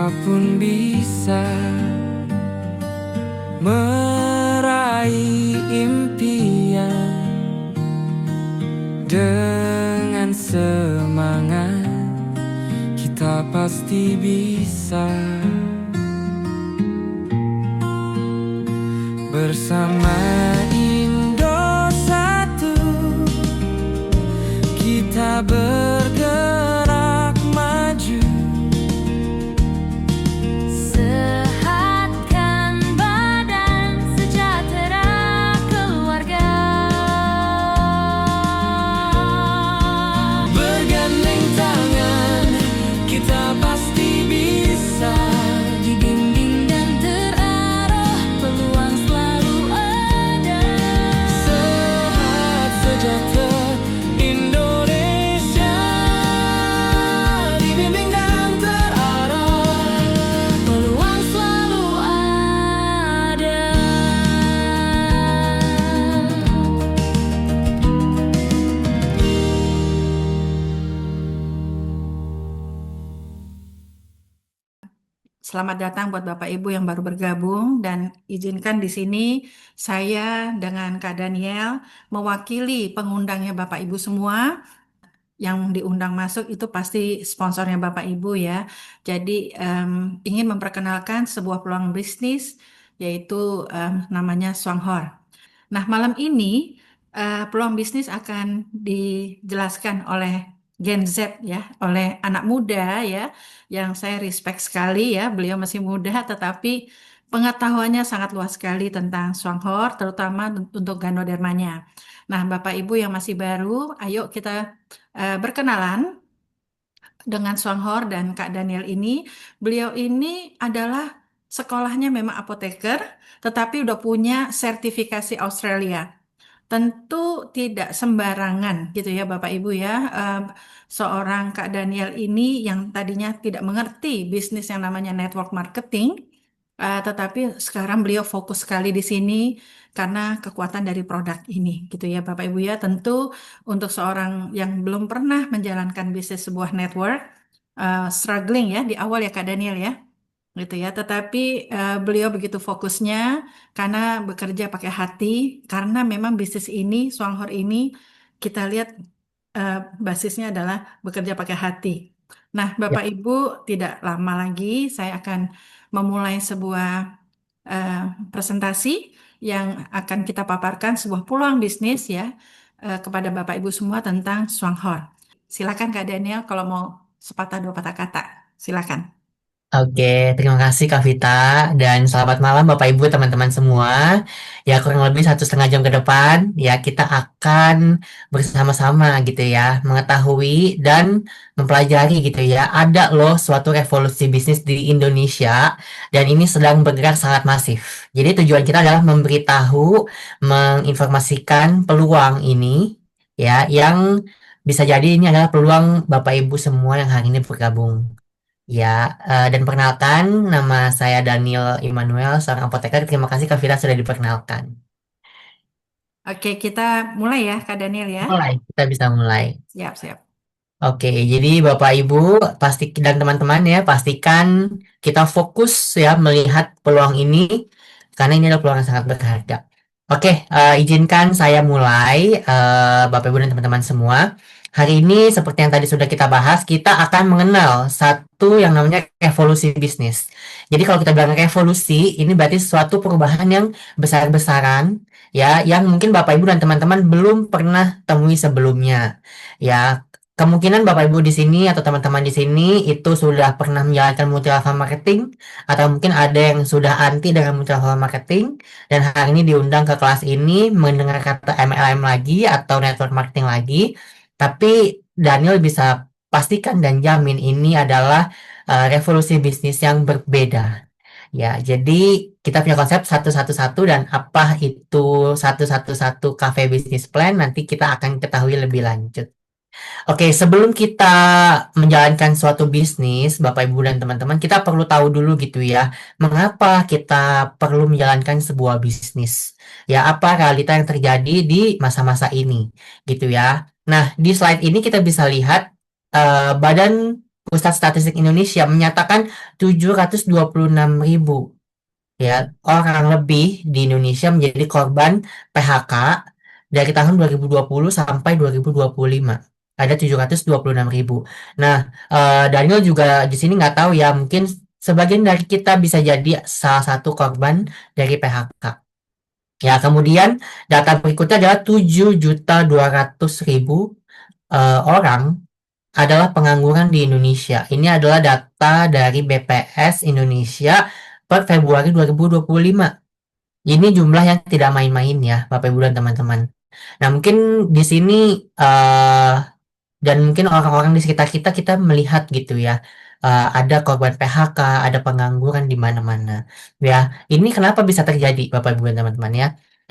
Siapapun bisa meraih impian dengan semangat, kita pasti bisa. Bersama Indosatu kita bergerak maju. Sehatkan badan, sejahtera keluarga. Bergandeng tangan, kita pasti bisa. Di dinding dan terarah, peluang selalu ada. Sehat sejahtera Indonesia, dibimbing dan terarah. Peluang selalu ada. Selamat datang buat Bapak Ibu yang baru bergabung dan izinkan di sini saya dengan Kak Daniel mewakili pengundangnya Bapak Ibu semua. Yang diundang masuk itu pasti sponsornya Bapak Ibu ya. Jadi ingin memperkenalkan sebuah peluang bisnis yaitu namanya Swanghor. Nah, malam ini peluang bisnis akan dijelaskan oleh Gen Z ya, oleh anak muda ya, yang saya respect sekali ya. Beliau masih muda tetapi pengetahuannya sangat luas sekali tentang Swanghor, terutama untuk Ganodermanya. Nah, Bapak Ibu yang masih baru, ayo kita berkenalan dengan Swanghor dan Kak Daniel ini. Beliau ini adalah sekolahnya memang apoteker, tetapi udah punya sertifikasi Australia. Tentu tidak sembarangan gitu ya Bapak Ibu ya. Seorang Kak Daniel ini yang tadinya tidak mengerti bisnis yang namanya network marketing, tetapi sekarang beliau fokus sekali di sini karena kekuatan dari produk ini gitu ya Bapak Ibu ya. Tentu untuk seorang yang belum pernah menjalankan bisnis sebuah network, struggling ya di awal ya Kak Daniel ya gitu ya. Tetapi beliau begitu fokusnya karena bekerja pakai hati, karena memang bisnis ini, Swanghor ini kita lihat basisnya adalah bekerja pakai hati. Nah, Ya, Bapak Ibu tidak lama lagi saya akan memulai sebuah eh, presentasi yang akan kita paparkan sebuah peluang bisnis ya kepada Bapak Ibu semua tentang Swanghor. Silakan Kak Daniel kalau mau sepatah dua patah kata. Silakan. Oke, terima kasih Kak Vita dan selamat malam Bapak Ibu teman-teman semua. Ya kurang lebih 1,5 jam ke depan ya kita akan bersama-sama gitu ya mengetahui dan mempelajari gitu ya ada loh suatu revolusi bisnis di Indonesia dan ini sedang bergerak sangat masif. Jadi tujuan kita adalah memberitahu, menginformasikan peluang ini ya yang bisa jadi ini adalah peluang Bapak Ibu semua yang hari ini bergabung. Ya, dan perkenalkan, nama saya Daniel Immanuel, seorang apoteker. Terima kasih Kak Vira sudah diperkenalkan. Oke, kita mulai ya, Kak Daniel ya. Mulai, kita bisa mulai. Siap, siap. Oke, jadi Bapak Ibu pasti dan teman-teman ya pastikan kita fokus ya melihat peluang ini karena ini adalah peluang yang sangat berharga. Oke, izinkan saya mulai Bapak Ibu dan teman-teman semua. Hari ini seperti yang tadi sudah kita bahas, kita akan mengenal satu yang namanya revolusi bisnis. Jadi kalau kita bilang revolusi, ini berarti suatu perubahan yang besar-besaran ya yang mungkin Bapak Ibu dan teman-teman belum pernah temui sebelumnya. Ya, kemungkinan Bapak Ibu di sini atau teman-teman di sini itu sudah pernah menjalankan multi level marketing atau mungkin ada yang sudah anti dengan multi level marketing dan hari ini diundang ke kelas ini mendengar kata MLM lagi atau network marketing lagi. Tapi Daniel bisa pastikan dan jamin ini adalah revolusi bisnis yang berbeda. Ya, jadi kita punya konsep 111 dan apa itu 111 cafe business plan nanti kita akan ketahui lebih lanjut. Oke, sebelum kita menjalankan suatu bisnis, Bapak Ibu dan teman-teman, kita perlu tahu dulu gitu ya, mengapa kita perlu menjalankan sebuah bisnis. Ya, apa realita yang terjadi di masa-masa ini, gitu ya. Nah, di slide ini kita bisa lihat badan Pusat Statistik Indonesia menyatakan 726.000 ya orang lebih di Indonesia menjadi korban PHK dari tahun 2020 sampai 2025. Ada 726.000. Nah, Daniel juga di sini nggak tahu ya, mungkin sebagian dari kita bisa jadi salah satu korban dari PHK. Ya, kemudian data berikutnya adalah 7.200.000 orang adalah pengangguran di Indonesia. Ini adalah data dari BPS Indonesia per Februari 2025. Ini jumlah yang tidak main-main ya, Bapak Ibu dan teman-teman. Nah, mungkin di sini dan mungkin orang-orang di sekitar kita kita melihat gitu ya, ada korban PHK, ada pengangguran di mana-mana. Ya, ini kenapa bisa terjadi, Bapak Ibu dan teman-teman ya?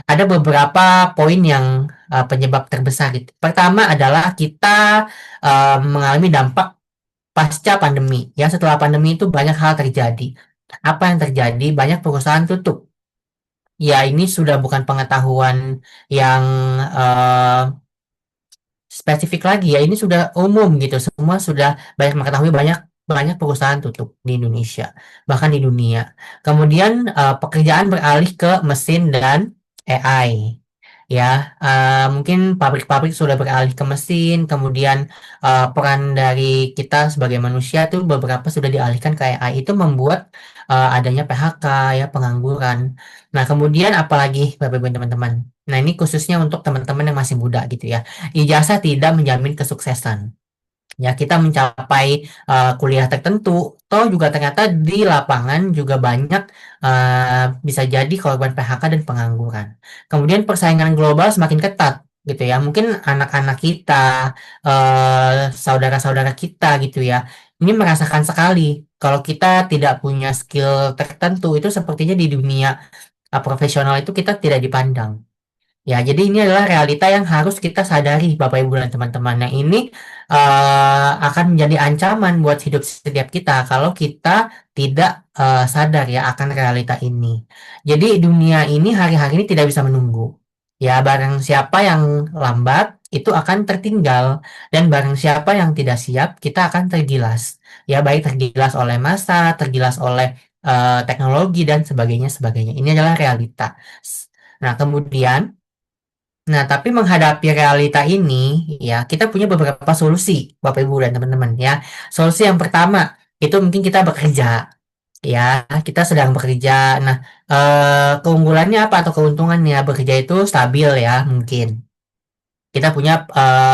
Ada beberapa poin yang penyebab terbesar gitu. Pertama adalah kita mengalami dampak pasca pandemi. Ya, setelah pandemi itu banyak hal terjadi. Apa yang terjadi? Banyak perusahaan tutup. Ya, ini sudah bukan pengetahuan yang spesifik lagi ya. Ini sudah umum gitu. Semua sudah banyak mengetahui banyak banyak perusahaan tutup di Indonesia, bahkan di dunia. Kemudian pekerjaan beralih ke mesin dan AI. Ya, mungkin pabrik-pabrik sudah beralih ke mesin, kemudian peran dari kita sebagai manusia tuh beberapa sudah dialihkan ke AI. Itu membuat adanya PHK ya, pengangguran. Nah, kemudian apalagi Bapak Ibu dan teman-teman. Nah, ini khususnya untuk teman-teman yang masih muda gitu ya. Ijazah tidak menjamin kesuksesan. Ya, kita mencapai kuliah tertentu, toh juga ternyata di lapangan juga banyak bisa jadi korban PHK dan pengangguran. Kemudian persaingan global semakin ketat gitu ya. Mungkin anak-anak kita, saudara-saudara kita gitu ya. Ini merasakan sekali kalau kita tidak punya skill tertentu itu sepertinya di dunia profesional itu kita tidak dipandang. Ya, jadi ini adalah realita yang harus kita sadari, Bapak Ibu dan teman-teman. Nah, ini akan menjadi ancaman buat hidup setiap kita kalau kita tidak sadar ya akan realita ini. Jadi dunia ini hari-hari ini tidak bisa menunggu. Ya, barang siapa yang lambat itu akan tertinggal dan barang siapa yang tidak siap kita akan tergilas. Ya, baik tergilas oleh massa, tergilas oleh teknologi dan sebagainya sebagainya. Ini adalah realita. Nah, kemudian tapi menghadapi realita ini, ya, kita punya beberapa solusi, Bapak Ibu dan teman-teman, ya. Solusi yang pertama, itu mungkin kita bekerja, ya, kita sedang bekerja. Nah, keunggulannya apa atau keuntungannya bekerja itu stabil ya, mungkin. Kita punya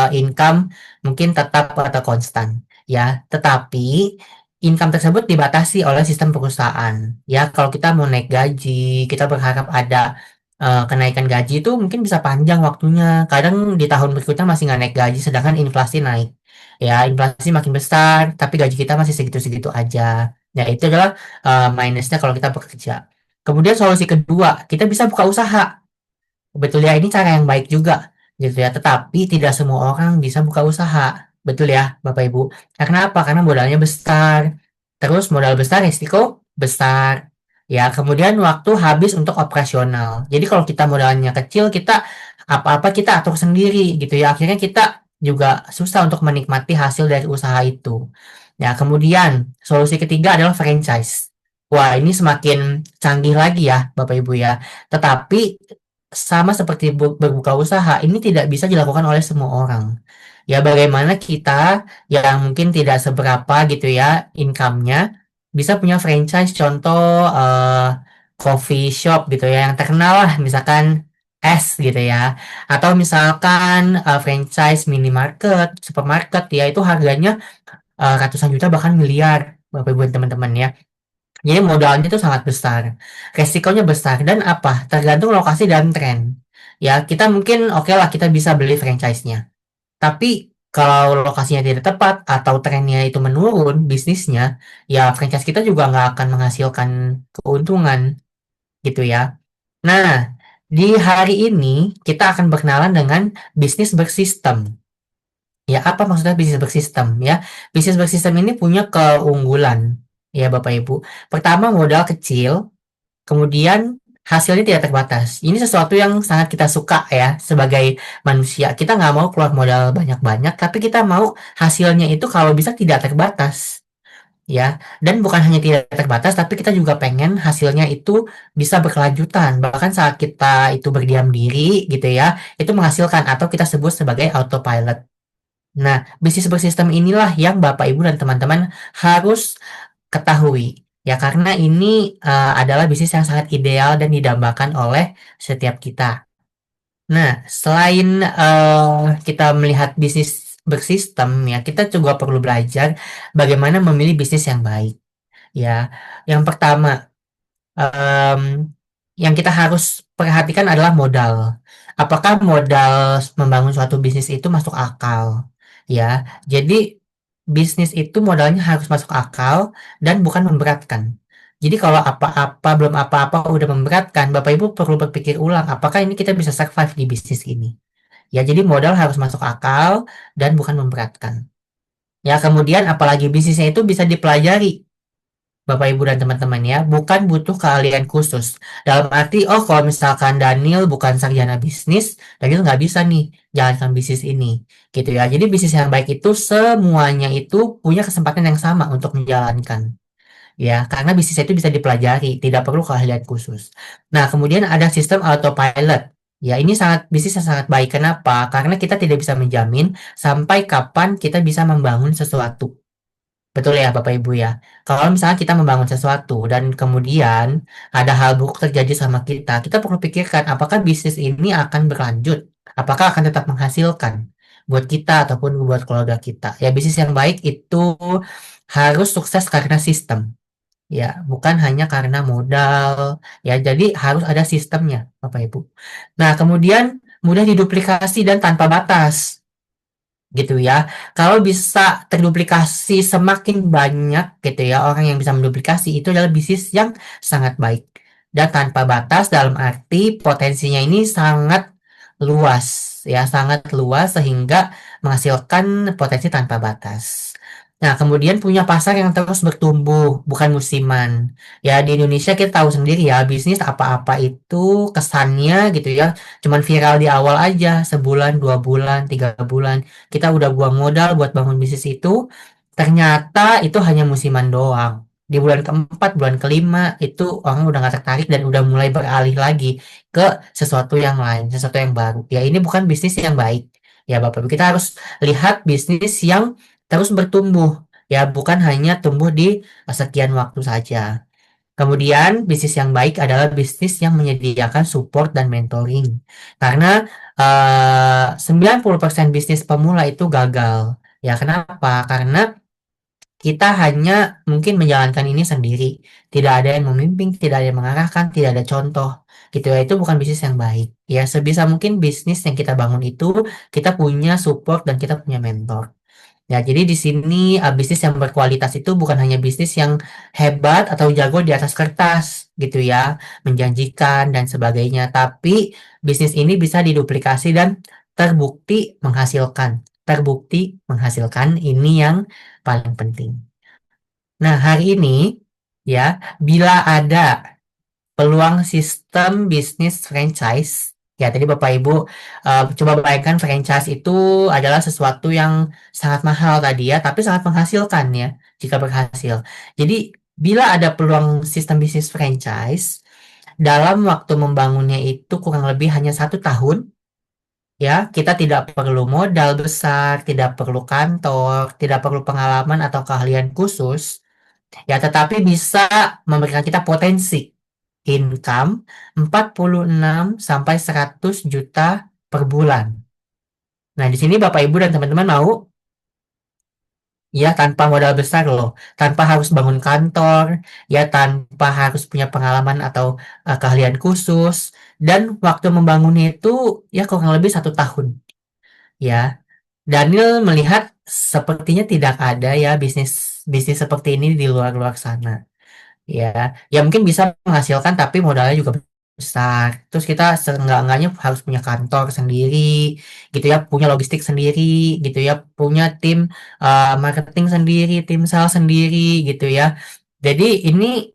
income mungkin tetap atau konstan, ya. Tetapi income tersebut dibatasi oleh sistem perusahaan. Ya, kalau kita mau naik gaji, kita berharap ada kenaikan gaji itu mungkin bisa panjang waktunya. Kadang di tahun berikutnya masih nggak naik gaji, sedangkan inflasi naik. Ya, inflasi makin besar, tapi gaji kita masih segitu-segitu aja. Ya, itu adalah minusnya kalau kita bekerja. Kemudian solusi kedua, kita bisa buka usaha. Betul ya, ini cara yang baik juga gitu ya. Tetapi tidak semua orang bisa buka usaha. Betul ya, Bapak Ibu. Karena apa? Karena modalnya besar. Terus modal besar, risiko besar. Ya, kemudian waktu habis untuk operasional. Jadi kalau kita modalnya kecil, kita apa-apa kita atur sendiri gitu ya. Akhirnya kita juga susah untuk menikmati hasil dari usaha itu. Ya, kemudian solusi ketiga adalah franchise. Wah, ini semakin canggih lagi ya, Bapak Ibu ya. Tetapi sama seperti berbuka usaha, ini tidak bisa dilakukan oleh semua orang. Ya, bagaimana kita yang mungkin tidak seberapa gitu ya income-nya bisa punya franchise contoh coffee shop gitu ya yang terkenal lah misalkan es gitu ya atau misalkan franchise minimarket, supermarket ya itu harganya ratusan juta bahkan miliar Bapak Ibu dan teman-teman ya. Jadi modalnya itu sangat besar, resikonya besar dan apa? Tergantung lokasi dan tren. Ya, kita mungkin oke lah kita bisa beli franchise-nya. Tapi kalau lokasinya tidak tepat atau trennya itu menurun bisnisnya, ya franchise kita juga nggak akan menghasilkan keuntungan gitu ya. Nah, di hari ini kita akan berkenalan dengan bisnis bersistem. Ya, apa maksudnya bisnis bersistem ya? Bisnis bersistem ini punya keunggulan ya Bapak Ibu. Pertama modal kecil, kemudian hasilnya tidak terbatas. Ini sesuatu yang sangat kita suka ya sebagai manusia. Kita nggak mau keluar modal banyak-banyak, tapi kita mau hasilnya itu kalau bisa tidak terbatas. Ya, dan bukan hanya tidak terbatas, tapi kita juga pengen hasilnya itu bisa berkelanjutan. Bahkan saat kita itu berdiam diri gitu ya, itu menghasilkan atau kita sebut sebagai autopilot. Nah, bisnis bersistem inilah yang Bapak Ibu dan teman-teman harus ketahui. Ya, karena ini adalah bisnis yang sangat ideal dan didambakan oleh setiap kita. Nah, selain kita melihat bisnis bersistem ya, kita juga perlu belajar bagaimana memilih bisnis yang baik. Ya, yang pertama, em, yang kita harus perhatikan adalah modal. Apakah modal membangun suatu bisnis itu masuk akal? Ya, jadi bisnis itu modalnya harus masuk akal dan bukan memberatkan. Jadi kalau belum apa-apa udah memberatkan, Bapak Ibu perlu berpikir ulang, apakah ini kita bisa survive di bisnis ini? Ya, jadi modal harus masuk akal dan bukan memberatkan. Ya, kemudian apalagi bisnisnya itu bisa dipelajari Bapak Ibu dan teman-teman ya, bukan butuh keahlian khusus. Dalam arti, oh kalau misalkan Daniel bukan sarjana bisnis, Daniel nggak bisa nih jalankan bisnis ini, gitu ya. Jadi bisnis yang baik itu semuanya itu punya kesempatan yang sama untuk menjalankan, ya. Karena bisnis itu bisa dipelajari, tidak perlu keahlian khusus. Nah, kemudian ada sistem autopilot. Ya, ini bisnis yang sangat baik. Kenapa? Karena kita tidak bisa menjamin sampai kapan kita bisa membangun sesuatu. Betul ya Bapak Ibu ya. Kalau misalnya kita membangun sesuatu dan kemudian ada hal buruk terjadi sama kita, kita perlu pikirkan apakah bisnis ini akan berlanjut, apakah akan tetap menghasilkan buat kita ataupun buat keluarga kita. Ya bisnis yang baik itu harus sukses karena sistem, ya bukan hanya karena modal. Ya jadi harus ada sistemnya Bapak Ibu. Nah kemudian mudah diduplikasi dan tanpa batas gitu ya. Kalau bisa terduplikasi semakin banyak gitu ya orang yang bisa menduplikasi itu adalah bisnis yang sangat baik dan tanpa batas dalam arti potensinya ini sangat luas ya, sangat luas sehingga menghasilkan potensi tanpa batas. Nah, kemudian punya pasar yang terus bertumbuh, bukan musiman. Ya, di Indonesia kita tahu sendiri ya, bisnis apa-apa itu kesannya gitu ya, cuman viral di awal aja, sebulan, 2 bulan, 3 bulan kita udah buang modal buat bangun bisnis itu, ternyata itu hanya musiman doang. Di bulan keempat, bulan kelima, itu orang udah nggak tertarik dan udah mulai beralih lagi ke sesuatu yang lain, sesuatu yang baru. Ya ini bukan bisnis yang baik. Ya Bapak, kita harus lihat bisnis yang terus bertumbuh. Ya bukan hanya tumbuh di sekian waktu saja. Kemudian, bisnis yang baik adalah bisnis yang menyediakan support dan mentoring. Karena 90% bisnis pemula itu gagal. Ya, kenapa? Karena kita hanya mungkin menjalankan ini sendiri. Tidak ada yang memimpin, tidak ada yang mengarahkan, tidak ada contoh. Gitu ya, itu bukan bisnis yang baik. Ya, sebisa mungkin bisnis yang kita bangun itu kita punya support dan kita punya mentor. Ya, jadi di sini bisnis yang berkualitas itu bukan hanya bisnis yang hebat atau jago di atas kertas gitu ya, menjanjikan dan sebagainya, tapi bisnis ini bisa diduplikasi dan terbukti menghasilkan. Terbukti menghasilkan ini yang paling penting. Nah, hari ini ya, bila ada peluang sistem bisnis franchise. Ya, tadi Bapak Ibu coba bayangkan franchise itu adalah sesuatu yang sangat mahal tadi ya, tapi sangat menghasilkan ya jika berhasil. Jadi, bila ada peluang sistem bisnis franchise, dalam waktu membangunnya itu kurang lebih hanya 1 tahun, ya, kita tidak perlu modal besar, tidak perlu kantor, tidak perlu pengalaman atau keahlian khusus, ya, tetapi bisa memberikan kita potensi income 46 sampai 100 juta per bulan. Nah, di sini Bapak Ibu dan teman-teman mau ya tanpa modal besar loh, tanpa harus bangun kantor, ya tanpa harus punya pengalaman atau keahlian khusus, dan waktu membangunnya itu ya kurang lebih 1 tahun. Ya, Daniel melihat sepertinya tidak ada ya bisnis bisnis seperti ini di luar-luar sana. Ya, ya mungkin bisa menghasilkan tapi modalnya juga besar. Terus kita seenggak-enggaknya harus punya kantor sendiri, gitu ya, punya logistik sendiri, gitu ya, punya tim marketing sendiri, tim sales sendiri, gitu ya. Jadi ini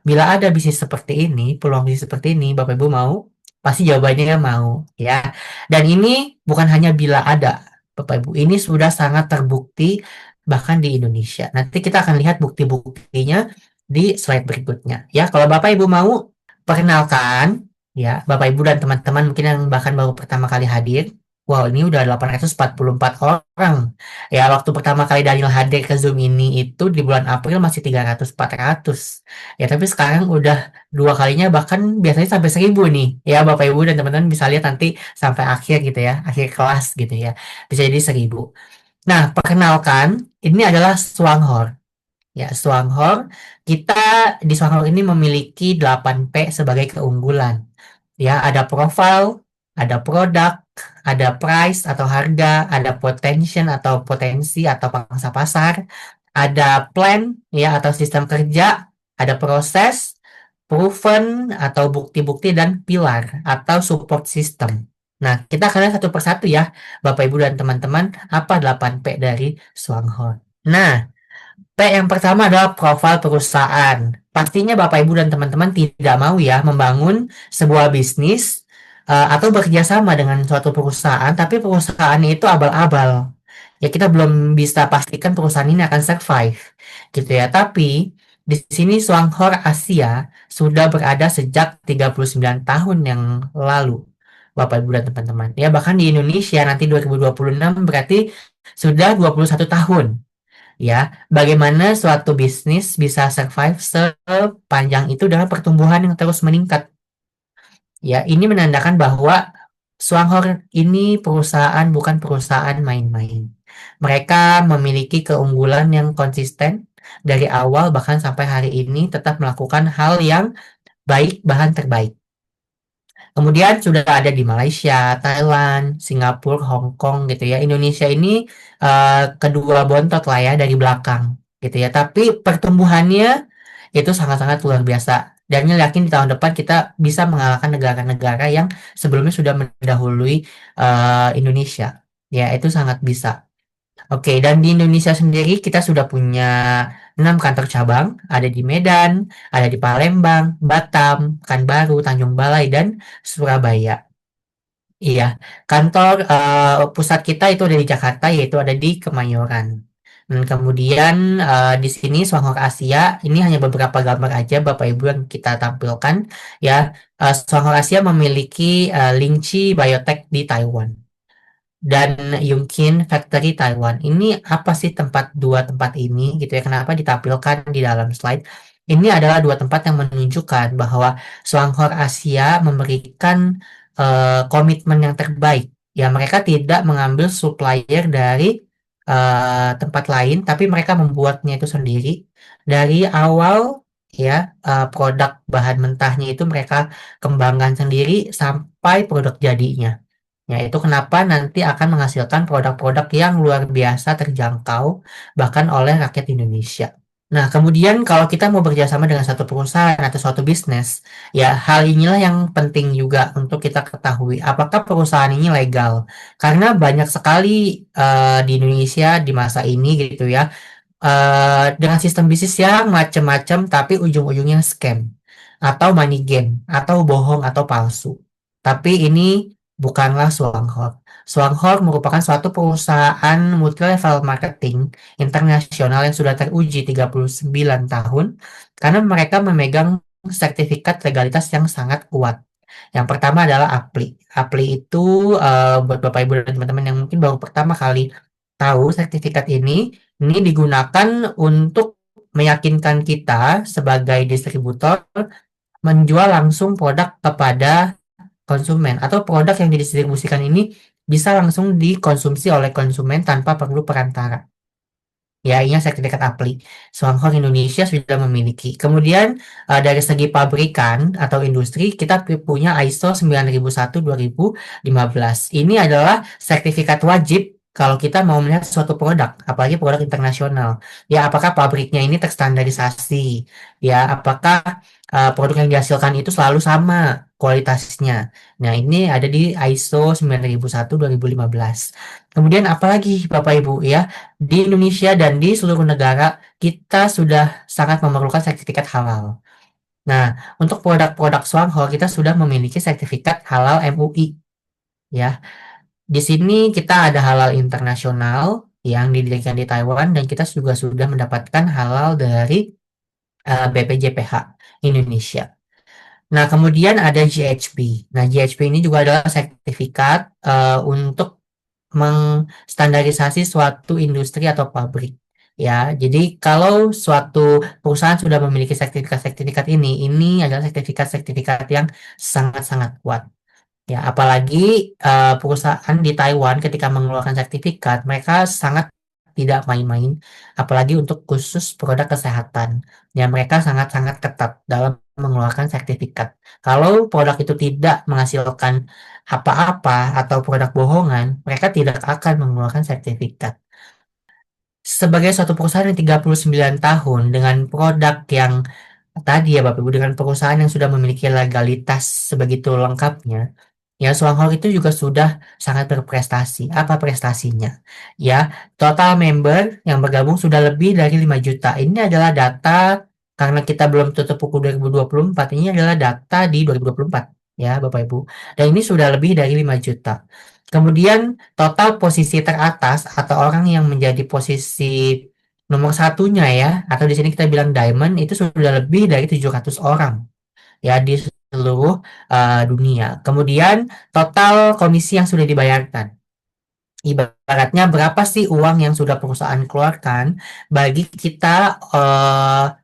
bila ada bisnis seperti ini, peluang bisnis seperti ini, Bapak Ibu mau? Pasti jawabannya mau, ya. Dan ini bukan hanya bila ada, Bapak Ibu. Ini sudah sangat terbukti bahkan di Indonesia. Nanti kita akan lihat bukti-buktinya di slide berikutnya. Ya, kalau Bapak Ibu mau, perkenalkan, ya, Bapak Ibu dan teman-teman mungkin yang bahkan baru pertama kali hadir. Wow, ini udah 844 orang. Ya, waktu pertama kali Daniel hadir ke Zoom ini itu di bulan April masih 300-400. Ya, tapi sekarang udah dua kalinya bahkan biasanya sampai 1000 nih. Ya, Bapak Ibu dan teman-teman bisa lihat nanti sampai akhir gitu ya, akhir kelas gitu ya. Bisa jadi 1000. Nah, perkenalkan, ini adalah Swanghor. Ya, Swanghor, kita di Swanghor ini memiliki 8P sebagai keunggulan. Ya, ada profile, ada produk, ada price atau harga, ada potential atau potensi atau pangsa pasar, ada plan ya atau sistem kerja, ada proses, proven atau bukti-bukti dan pilar atau support system. Nah, kita akan lihat satu persatu ya, Bapak Ibu dan teman-teman, apa 8P dari Swanghor. Nah, P yang pertama adalah profil perusahaan. Pastinya Bapak Ibu dan teman-teman tidak mau ya membangun sebuah bisnis atau bekerja sama dengan suatu perusahaan, tapi perusahaannya itu abal-abal. Ya kita belum bisa pastikan perusahaan ini akan survive, gitu ya. Tapi di sini Swanghor Asia sudah berada sejak 39 tahun yang lalu, Bapak Ibu dan teman-teman. Ya bahkan di Indonesia nanti 2026 berarti sudah 21 tahun. Ya, bagaimana suatu bisnis bisa survive sepanjang itu dengan pertumbuhan yang terus meningkat. Ya, ini menandakan bahwa Swanghor ini perusahaan bukan perusahaan main-main. Mereka memiliki keunggulan yang konsisten dari awal bahkan sampai hari ini tetap melakukan hal yang baik bahkan terbaik. Kemudian sudah ada di Malaysia, Thailand, Singapura, Hong Kong gitu ya. Indonesia ini kedua bontot lah ya dari belakang gitu ya. Tapi pertumbuhannya itu sangat-sangat luar biasa. Dan yakin di tahun depan kita bisa mengalahkan negara-negara yang sebelumnya sudah mendahului Indonesia. Ya, itu sangat bisa. Oke, dan di Indonesia sendiri kita sudah punya 6 kantor cabang, ada di Medan, ada di Palembang, Batam, Pekanbaru, Tanjung Balai, dan Surabaya. Iya, kantor pusat kita itu ada di Jakarta, yaitu ada di Kemayoran. Kemudian di sini Swanghor Asia, ini hanya beberapa gambar aja Bapak Ibu yang kita tampilkan. Ya, Swanghor Asia memiliki Lingqi Biotech di Taiwan dan Yunqin Factory Taiwan. Ini apa sih dua tempat ini gitu ya? Kenapa ditampilkan di dalam slide? Ini adalah dua tempat yang menunjukkan bahwa Swanghor Asia memberikan komitmen yang terbaik. Ya, mereka tidak mengambil supplier dari tempat lain, tapi mereka membuatnya itu sendiri dari awal. Ya, produk bahan mentahnya itu mereka kembangkan sendiri sampai produk jadinya. Ya, itu kenapa nanti akan menghasilkan produk-produk yang luar biasa terjangkau bahkan oleh rakyat Indonesia. Nah, kemudian kalau kita mau bekerjasama dengan satu perusahaan atau suatu bisnis, ya hal inilah yang penting juga untuk kita ketahui apakah perusahaan ini legal. Karena banyak sekali di Indonesia di masa ini gitu ya, dengan sistem bisnis yang macam-macam tapi ujung-ujungnya scam atau money game atau bohong atau palsu. Tapi ini bukanlah Swanghor. Swanghor merupakan suatu perusahaan multi-level marketing internasional yang sudah teruji 39 tahun karena mereka memegang sertifikat legalitas yang sangat kuat. Yang pertama adalah APLI. APLI itu buat Bapak Ibu dan teman-teman yang mungkin baru pertama kali tahu sertifikat ini digunakan untuk meyakinkan kita sebagai distributor menjual langsung produk kepada konsumen atau produk yang didistribusikan ini bisa langsung dikonsumsi oleh konsumen tanpa perlu perantara. Ya, ini sertifikat APLI. Swanghor Indonesia sudah memiliki. Kemudian dari segi pabrikan atau industri kita punya ISO 9001-2015. Ini adalah sertifikat wajib kalau kita mau melihat suatu produk, apalagi produk internasional. Ya, apakah pabriknya ini terstandarisasi? Ya, apakah produk yang dihasilkan itu selalu sama kualitasnya. Nah, ini ada di ISO 9001 2015. Kemudian apalagi Bapak Ibu ya, di Indonesia dan di seluruh negara kita sudah sangat memerlukan sertifikat halal. Nah, untuk produk-produk Swanghol kita sudah memiliki sertifikat halal MUI ya. Di sini kita ada halal internasional yang didirikan di Taiwan dan kita juga sudah mendapatkan halal dari BPJPH Indonesia. Nah, kemudian ada GHP. Nah, GHP ini juga adalah sertifikat untuk mengstandarisasi suatu industri atau pabrik. Ya, jadi kalau suatu perusahaan sudah memiliki sertifikat-sertifikat ini adalah sertifikat-sertifikat yang sangat-sangat kuat. Ya, apalagi perusahaan di Taiwan ketika mengeluarkan sertifikat, mereka sangat tidak main-main, apalagi untuk khusus produk kesehatan. Ya, mereka sangat-sangat ketat dalam mengeluarkan sertifikat. Kalau produk itu tidak menghasilkan apa-apa atau produk bohongan, mereka tidak akan mengeluarkan sertifikat. Sebagai suatu perusahaan yang 39 tahun dengan produk yang tadi ya Bapak Ibu, dengan perusahaan yang sudah memiliki legalitas sebegitu lengkapnya, ya Swanghol itu juga sudah sangat berprestasi. Apa prestasinya? Ya, total member yang bergabung sudah lebih dari 5 juta. Ini adalah data karena kita belum tutup buku 2024. Ini adalah data di 2024 ya Bapak Ibu. Dan ini sudah lebih dari 5 juta. Kemudian total posisi teratas atau orang yang menjadi posisi nomor satunya ya, atau di sini kita bilang diamond itu sudah lebih dari 700 orang ya di seluruh dunia. Kemudian total komisi yang sudah dibayarkan. Ibaratnya berapa sih uang yang sudah perusahaan keluarkan bagi kita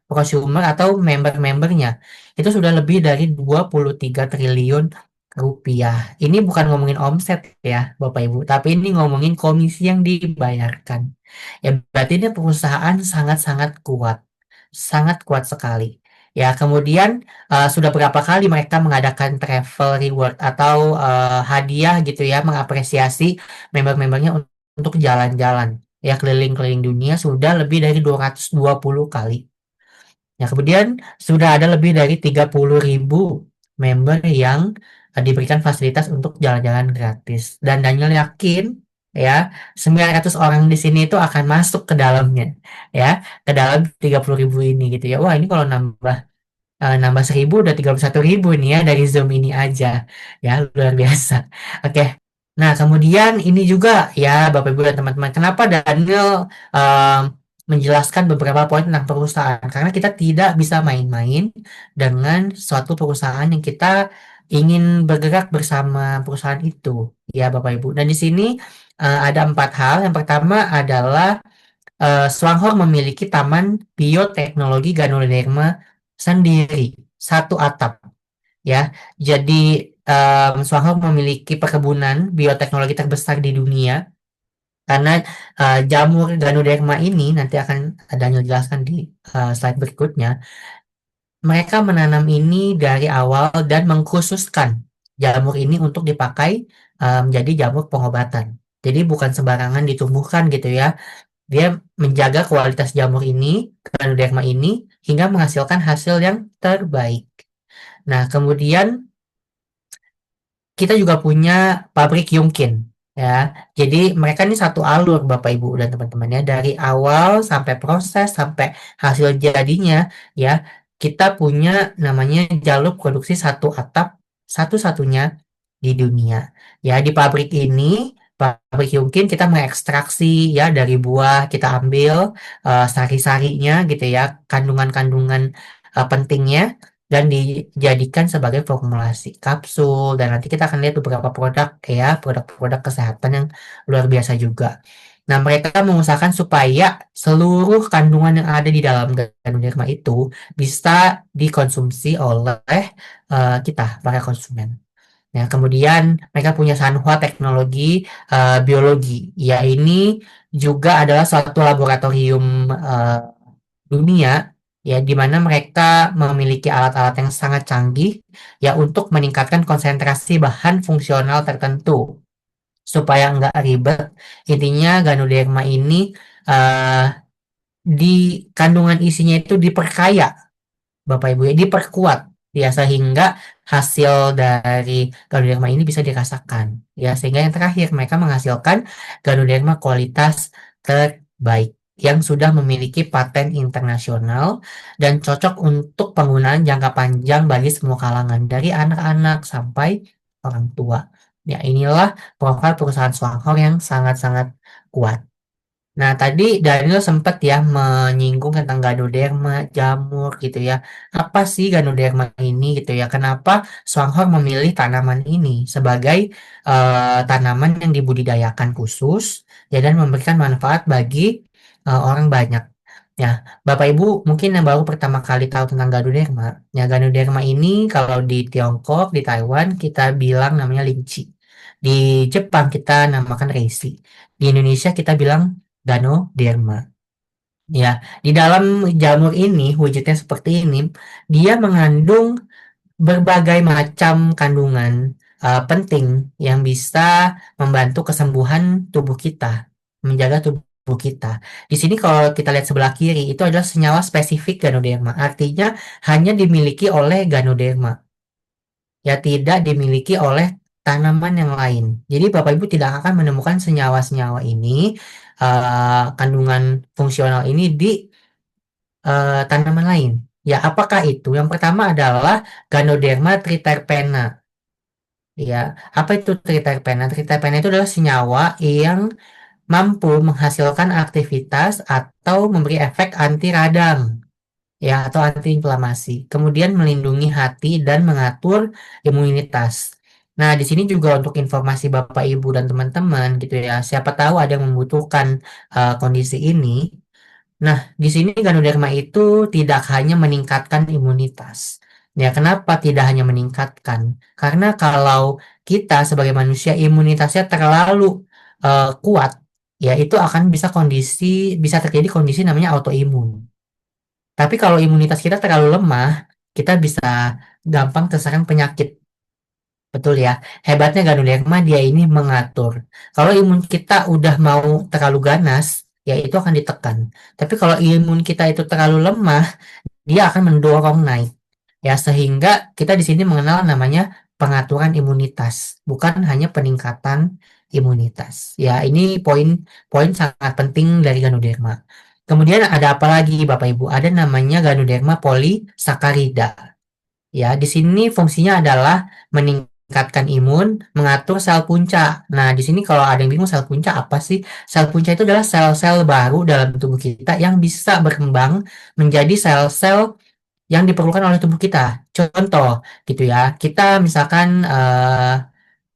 prosumer atau member-membernya. Itu sudah lebih dari 23 triliun rupiah. Ini bukan ngomongin omset ya Bapak Ibu, tapi ini ngomongin komisi yang dibayarkan. Ya berarti ini perusahaan sangat-sangat kuat. Sangat kuat sekali. Ya, kemudian sudah berapa kali mereka mengadakan travel reward atau hadiah gitu ya, mengapresiasi member-membernya untuk jalan-jalan. Ya, keliling-keliling dunia sudah lebih dari 220 kali. Ya, kemudian sudah ada lebih dari 30.000 member yang diberikan fasilitas untuk jalan-jalan gratis. Dan Daniel yakin ya 900 orang di sini itu akan masuk ke dalamnya ya, ke dalam 30.000 ini gitu ya. Wah, ini kalau nambah 1.000 udah 31.000 nih ya dari Zoom ini aja ya, luar biasa. Oke. Nah, kemudian ini juga ya Bapak Ibu dan teman-teman, kenapa Daniel menjelaskan beberapa poin tentang perusahaan, karena kita tidak bisa main-main dengan suatu perusahaan yang kita ingin bergerak bersama perusahaan itu ya Bapak Ibu. Dan di sini ada 4 hal. Yang pertama adalah Swanghol memiliki taman bioteknologi Ganoderma sendiri, satu atap ya. Jadi Swanghol memiliki perkebunan bioteknologi terbesar di dunia karena jamur Ganoderma ini nanti akan Daniel jelaskan di slide berikutnya. Mereka menanam ini dari awal dan mengkhususkan jamur ini untuk dipakai menjadi jamur pengobatan. Jadi bukan sembarangan ditumbuhkan gitu ya. Dia menjaga kualitas jamur ini, Ganoderma ini, hingga menghasilkan hasil yang terbaik. Nah, kemudian kita juga punya pabrik Yungkin, ya. Jadi mereka ini satu alur Bapak Ibu dan teman-teman ya, dari awal sampai proses sampai hasil jadinya ya. Kita punya namanya jalur produksi satu atap satu-satunya di dunia. Ya, di pabrik ini pabrik Yungkin kita mengekstraksi ya dari buah, kita ambil sari-sarinya gitu ya, kandungan-kandungan pentingnya dan dijadikan sebagai formulasi kapsul, dan nanti kita akan lihat beberapa produk ya, produk-produk kesehatan yang luar biasa juga. Nah, mereka mengusahakan supaya seluruh kandungan yang ada di dalam Ganoderma itu bisa dikonsumsi oleh kita para konsumen. Nah, kemudian mereka punya Sanhua Teknologi Biologi. Ya, ini juga adalah suatu laboratorium dunia ya, di mana mereka memiliki alat-alat yang sangat canggih ya untuk meningkatkan konsentrasi bahan fungsional tertentu supaya nggak ribet. Intinya Ganoderma ini di kandungan isinya itu diperkaya Bapak Ibu ya, diperkuat ya, sehingga hasil dari Ganoderma ini bisa dirasakan ya, sehingga yang terakhir mereka menghasilkan Ganoderma kualitas terbaik yang sudah memiliki paten internasional dan cocok untuk penggunaan jangka panjang bagi semua kalangan dari anak-anak sampai orang tua. Ya, inilah profil perusahaan Swanghor yang sangat-sangat kuat. Nah, tadi Daniel sempat ya menyinggung tentang Ganoderma, jamur gitu ya. Apa sih Ganoderma ini gitu ya? Kenapa Swanghor memilih tanaman ini sebagai tanaman yang dibudidayakan khusus ya, dan memberikan manfaat bagi orang banyak. Ya, Bapak Ibu mungkin yang baru pertama kali tahu tentang Ganoderma. Ya, Ganoderma ini kalau di Tiongkok, di Taiwan kita bilang namanya linci. Di Jepang kita namakan reishi. Di Indonesia kita bilang Ganoderma. Ya, di dalam jamur ini wujudnya seperti ini, dia mengandung berbagai macam kandungan penting yang bisa membantu kesembuhan tubuh kita, menjaga tubuh kita. Di sini kalau kita lihat sebelah kiri itu adalah senyawa spesifik Ganoderma, artinya hanya dimiliki oleh Ganoderma, ya tidak dimiliki oleh tanaman yang lain. Jadi Bapak Ibu tidak akan menemukan senyawa-senyawa ini, kandungan fungsional ini di tanaman lain. Ya, apakah itu? Yang pertama adalah Ganoderma triterpena. Ya, apa itu triterpena? Triterpena itu adalah senyawa yang mampu menghasilkan aktivitas atau memberi efek anti radang, ya, atau anti inflamasi. Kemudian melindungi hati dan mengatur imunitas. Nah, di sini juga untuk informasi Bapak Ibu dan teman-teman gitu ya. Siapa tahu ada yang membutuhkan kondisi ini. Nah, di sini Ganoderma itu tidak hanya meningkatkan imunitas. Ya, kenapa tidak hanya meningkatkan? Karena kalau kita sebagai manusia imunitasnya terlalu kuat, ya itu akan bisa terjadi kondisi namanya autoimun. Tapi kalau imunitas kita terlalu lemah, kita bisa gampang terserang penyakit. Betul ya. Hebatnya Ganoderma dia ini mengatur. Kalau imun kita udah mau terlalu ganas, ya itu akan ditekan. Tapi kalau imun kita itu terlalu lemah, dia akan mendorong naik. Ya, sehingga kita di sini mengenal namanya pengaturan imunitas, bukan hanya peningkatan imunitas. Ya, ini poin-poin sangat penting dari Ganoderma. Kemudian ada apa lagi Bapak Ibu? Ada namanya Ganoderma polysaccharida. Ya, di sini fungsinya adalah meningkatkan imun, mengatur sel punca. Nah, di sini kalau ada yang bingung sel punca apa sih? Sel punca itu adalah sel-sel baru dalam tubuh kita yang bisa berkembang menjadi sel-sel yang diperlukan oleh tubuh kita. Contoh gitu ya, kita misalkan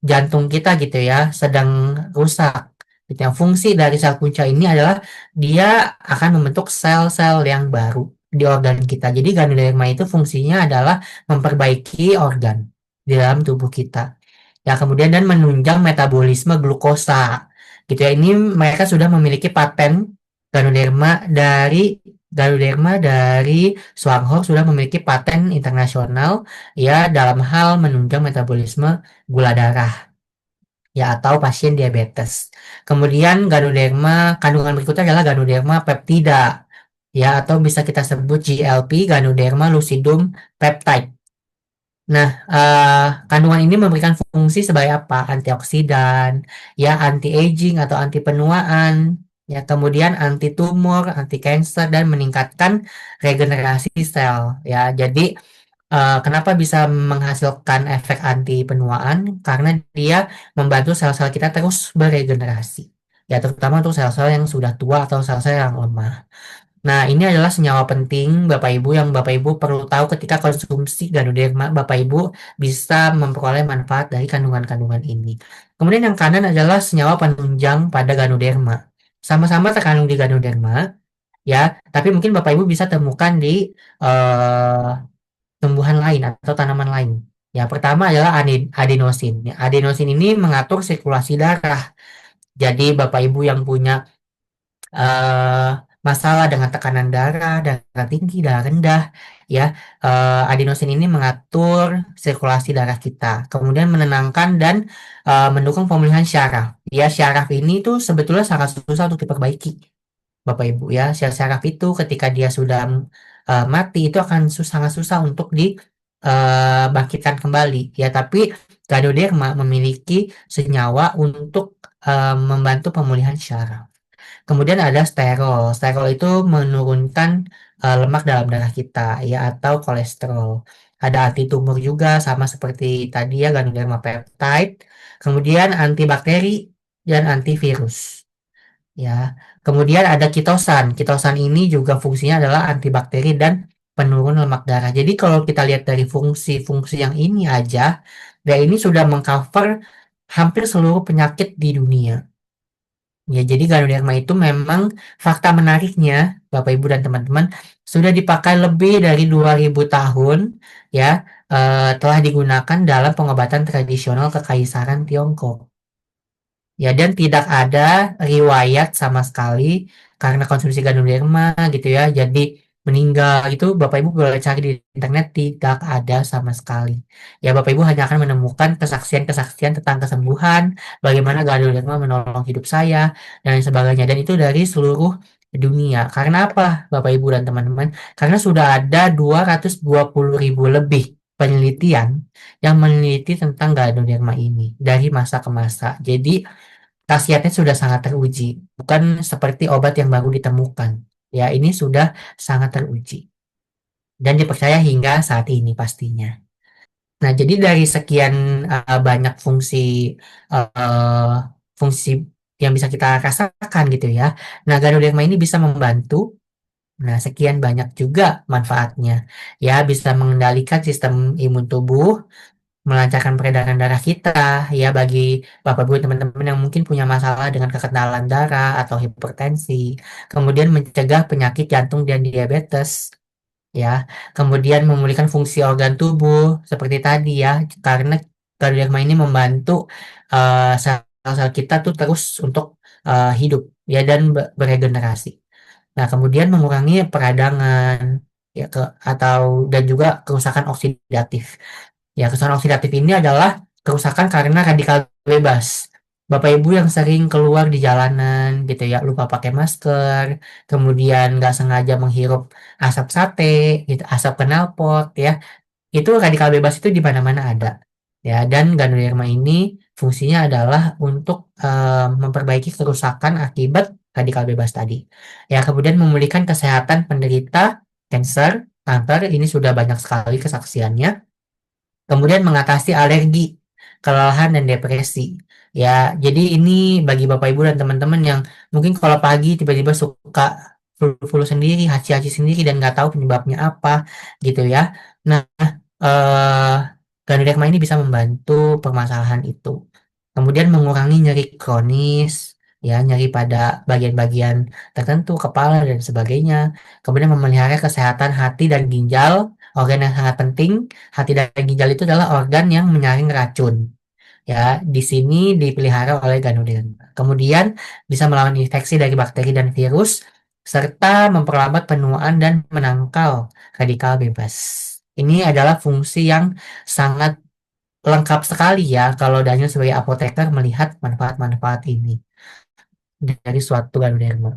jantung kita gitu ya sedang rusak. Gitu ya. Fungsi dari sel punca ini adalah dia akan membentuk sel-sel yang baru di organ kita. Jadi Ganoderma itu fungsinya adalah memperbaiki organ di dalam tubuh kita. Ya, kemudian dan menunjang metabolisme glukosa. Gitu ya. Ini mereka sudah memiliki paten Ganoderma dari Swanghor sudah memiliki paten internasional ya dalam hal menunjang metabolisme gula darah ya atau pasien diabetes. Kemudian Ganoderma kandungan berikutnya adalah Ganoderma peptida ya atau bisa kita sebut GLP Ganoderma lucidum peptide. Nah, kandungan ini memberikan fungsi sebagai apa? Antioksidan, ya anti-aging atau anti penuaan, ya kemudian anti tumor, anti kanker dan meningkatkan regenerasi sel. Ya, jadi kenapa bisa menghasilkan efek anti penuaan? Karena dia membantu sel-sel kita terus beregenerasi. Ya, terutama untuk sel-sel yang sudah tua atau sel-sel yang lemah. Nah, ini adalah senyawa penting Bapak Ibu yang Bapak Ibu perlu tahu ketika konsumsi Ganoderma. Bapak Ibu bisa memperoleh manfaat dari kandungan-kandungan ini. Kemudian yang kanan adalah senyawa penunjang pada Ganoderma. Sama-sama terkandung di Ganoderma, ya. Tapi mungkin Bapak Ibu bisa temukan di eh, tumbuhan lain atau tanaman lain. Ya, pertama adalah adenosin. Ya, adenosin ini mengatur sirkulasi darah. Jadi Bapak Ibu yang punya eh, masalah dengan tekanan darah, darah tinggi, darah rendah, ya, adenosin ini mengatur sirkulasi darah kita, kemudian menenangkan dan mendukung pemulihan syaraf. Ya, syaraf ini tuh sebetulnya sangat susah untuk diperbaiki, Bapak Ibu ya. Sel syaraf itu ketika dia sudah mati itu akan sangat susah untuk dibangkitkan kembali ya. Tapi Ganoderma memiliki senyawa untuk membantu pemulihan syaraf. Kemudian ada sterol. Sterol itu menurunkan lemak dalam darah kita ya atau kolesterol. Ada anti tumor juga sama seperti tadi ya Ganoderma peptide. Kemudian antibakteri dan antivirus ya. Kemudian ada kitosan. Kitosan ini juga fungsinya adalah antibakteri dan penurun lemak darah. Jadi kalau kita lihat dari fungsi-fungsi yang ini aja, ya ini sudah mengcover hampir seluruh penyakit di dunia. Ya, jadi Ganoderma itu memang fakta menariknya, Bapak Ibu dan teman-teman, sudah dipakai lebih dari 2000 tahun ya, telah digunakan dalam pengobatan tradisional Kekaisaran Tiongkok. Ya, dan tidak ada riwayat sama sekali karena konsumsi Ganoderma gitu ya. Jadi meninggal itu Bapak Ibu boleh cari di internet tidak ada sama sekali. Ya, Bapak Ibu hanya akan menemukan kesaksian-kesaksian tentang kesembuhan, bagaimana Ganoderma menolong hidup saya dan sebagainya. Dan itu dari seluruh dunia. Karena apa, Bapak Ibu dan teman-teman? Karena sudah ada 220.000 lebih penelitian yang meneliti tentang Ganoderma ini dari masa ke masa. Jadi khasiatnya sudah sangat teruji, bukan seperti obat yang baru ditemukan. Ya, ini sudah sangat teruji dan dipercaya hingga saat ini pastinya. Nah, jadi dari sekian banyak eh, fungsi yang bisa kita rasakan gitu ya. Nah, Ganoderma ini bisa membantu. Nah, sekian banyak juga manfaatnya. Ya, bisa mengendalikan sistem imun tubuh, melancarkan peredaran darah kita ya bagi Bapak Ibu teman-teman yang mungkin punya masalah dengan kekendalan darah atau hipertensi, kemudian mencegah penyakit jantung dan diabetes ya, kemudian memulihkan fungsi organ tubuh seperti tadi ya, karena kardioderma ini membantu sel-sel kita tuh terus untuk hidup ya dan beregenerasi. Nah, kemudian mengurangi peradangan ya atau dan juga kerusakan oksidatif. Ya, kerusakan oksidatif ini adalah kerusakan karena radikal bebas. Bapak Ibu yang sering keluar di jalanan gitu ya, lupa pakai masker, kemudian nggak sengaja menghirup asap sate, gitu, asap knalpot ya, itu radikal bebas itu di mana-mana ada. Ya, dan Ganoderma ini fungsinya adalah untuk memperbaiki kerusakan akibat radikal bebas tadi. Ya, kemudian memulihkan kesehatan penderita kanker, ini sudah banyak sekali kesaksiannya. Kemudian mengatasi alergi, kelelahan, dan depresi. Ya, jadi ini bagi Bapak Ibu dan teman-teman yang mungkin kalau pagi tiba-tiba suka flu-flu sendiri, haci-haci sendiri dan nggak tahu penyebabnya apa, gitu ya. Nah, eh Ganoderma ini bisa membantu permasalahan itu. Kemudian mengurangi nyeri kronis, ya nyeri pada bagian-bagian tertentu, kepala dan sebagainya. Kemudian memelihara kesehatan hati dan ginjal, organ yang sangat penting. Hati dan ginjal itu adalah organ yang menyaring racun. Ya, di sini dipelihara oleh Ganoderma. Kemudian bisa melawan infeksi dari bakteri dan virus, serta memperlambat penuaan dan menangkal radikal bebas. Ini adalah fungsi yang sangat lengkap sekali ya kalau Daniel sebagai apoteker melihat manfaat-manfaat ini dari suatu Ganoderma.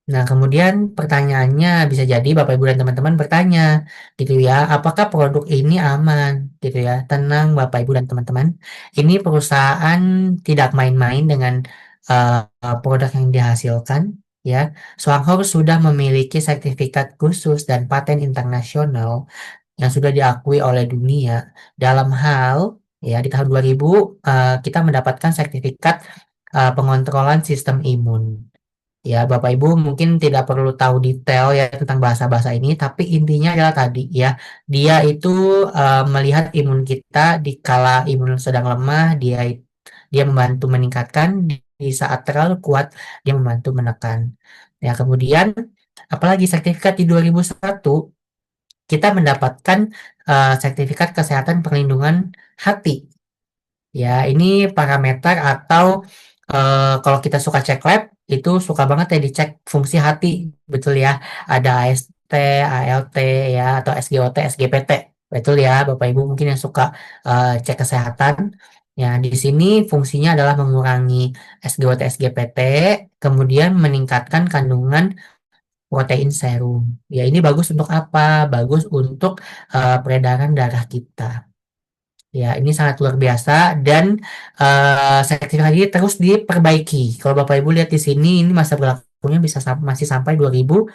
Nah, kemudian pertanyaannya bisa jadi Bapak Ibu dan teman-teman bertanya gitu ya, apakah produk ini aman gitu ya? Tenang Bapak Ibu dan teman-teman, ini perusahaan tidak main-main dengan produk yang dihasilkan ya. Swanghor sudah memiliki sertifikat khusus dan paten internasional yang sudah diakui oleh dunia dalam hal ya di tahun 2000 kita mendapatkan sertifikat pengontrolan sistem imun. Ya, Bapak Ibu mungkin tidak perlu tahu detail ya tentang bahasa-bahasa ini, tapi intinya adalah tadi ya, dia itu melihat imun kita di kala imun sedang lemah, dia membantu meningkatkan, di saat terlalu kuat dia membantu menekan. Ya, kemudian apalagi sertifikat di 2001 kita mendapatkan sertifikat kesehatan perlindungan hati. Ya, ini parameter atau kalau kita suka cek lab, itu suka banget ya dicek fungsi hati, betul ya. Ada AST, ALT ya, atau SGOT, SGPT. Betul ya, Bapak Ibu mungkin yang suka cek kesehatan. Ya, di sini fungsinya adalah mengurangi SGOT, SGPT, kemudian meningkatkan kandungan protein serum. Ya, ini bagus untuk apa? Bagus untuk peredaran darah kita. Ya, ini sangat luar biasa dan sertifikat lagi terus diperbaiki. Kalau Bapak Ibu lihat di sini, ini masa berlakunya masih sampai 2030.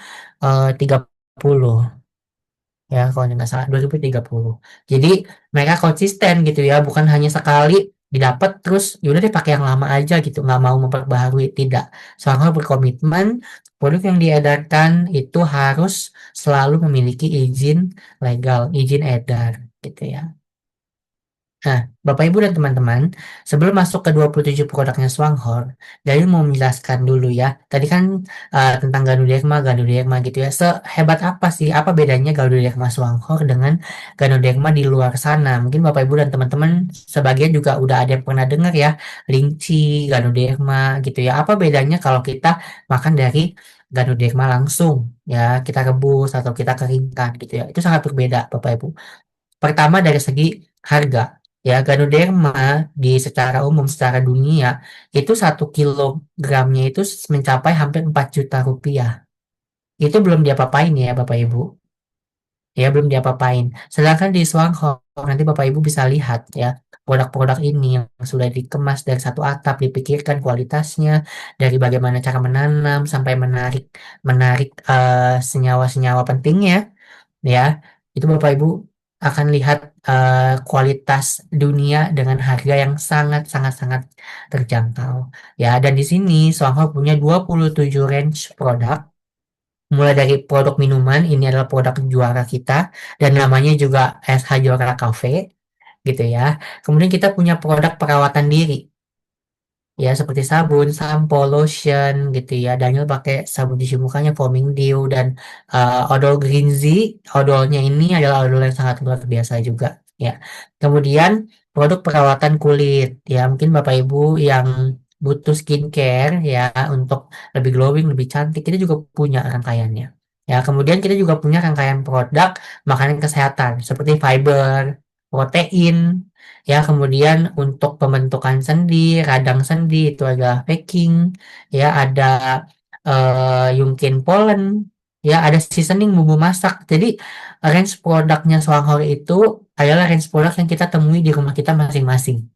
Ya, kalau nggak salah 2030. Jadi mereka konsisten gitu ya, bukan hanya sekali didapat terus yaudah deh pakai yang lama aja gitu, nggak mau memperbaharui, tidak. Soalnya berkomitmen produk yang diedarkan itu harus selalu memiliki izin legal, izin edar gitu ya. Nah, Bapak Ibu dan teman-teman, sebelum masuk ke 27 produknya Swanghor, dari mau menjelaskan dulu ya. Tadi kan tentang Ganoderma gitu ya. Sehebat apa sih? Apa bedanya Ganoderma Swanghor dengan Ganoderma di luar sana? Mungkin Bapak Ibu dan teman-teman sebagian juga udah ada yang pernah dengar ya, Lynchy, Ganoderma gitu ya. Apa bedanya kalau kita makan dari Ganoderma langsung ya, kita rebus atau kita keringkan gitu ya. Itu sangat berbeda Bapak Ibu. Pertama dari segi harga. Ya, Ganoderma secara umum, secara dunia, itu 1 kilogramnya itu mencapai hampir 4 juta rupiah. Itu belum diapa-apain ya Bapak Ibu. Ya, belum diapa-apain. Sedangkan di Swanghong, nanti Bapak Ibu bisa lihat ya, produk-produk ini yang sudah dikemas dari satu atap, dipikirkan kualitasnya, dari bagaimana cara menanam, sampai menarik menarik senyawa-senyawa pentingnya ya, itu Bapak Ibu akan lihat kualitas dunia dengan harga yang sangat sangat sangat terjangkau ya. Dan di sini Songho punya 27 range produk, mulai dari produk minuman, ini adalah produk juara kita dan namanya juga SH Juara Cafe gitu ya. Kemudian kita punya produk perawatan diri ya, seperti sabun, sampo, lotion gitu ya. Daniel pakai sabun cuci mukanya Foaming Dew dan odol Greenzy. Odolnya ini adalah odol yang sangat luar biasa juga ya. Kemudian produk perawatan kulit ya, mungkin Bapak Ibu yang butuh skincare ya untuk lebih glowing, lebih cantik, kita juga punya rangkaiannya. Ya, kemudian kita juga punya rangkaian produk makanan kesehatan seperti fiber, protein, ya, kemudian untuk pembentukan sendi, radang sendi itu adalah packing, ya, ada Yungkin Pollen, ya, ada seasoning bumbu masak. Jadi range produknya Swanghor itu adalah range produk yang kita temui di rumah kita masing-masing.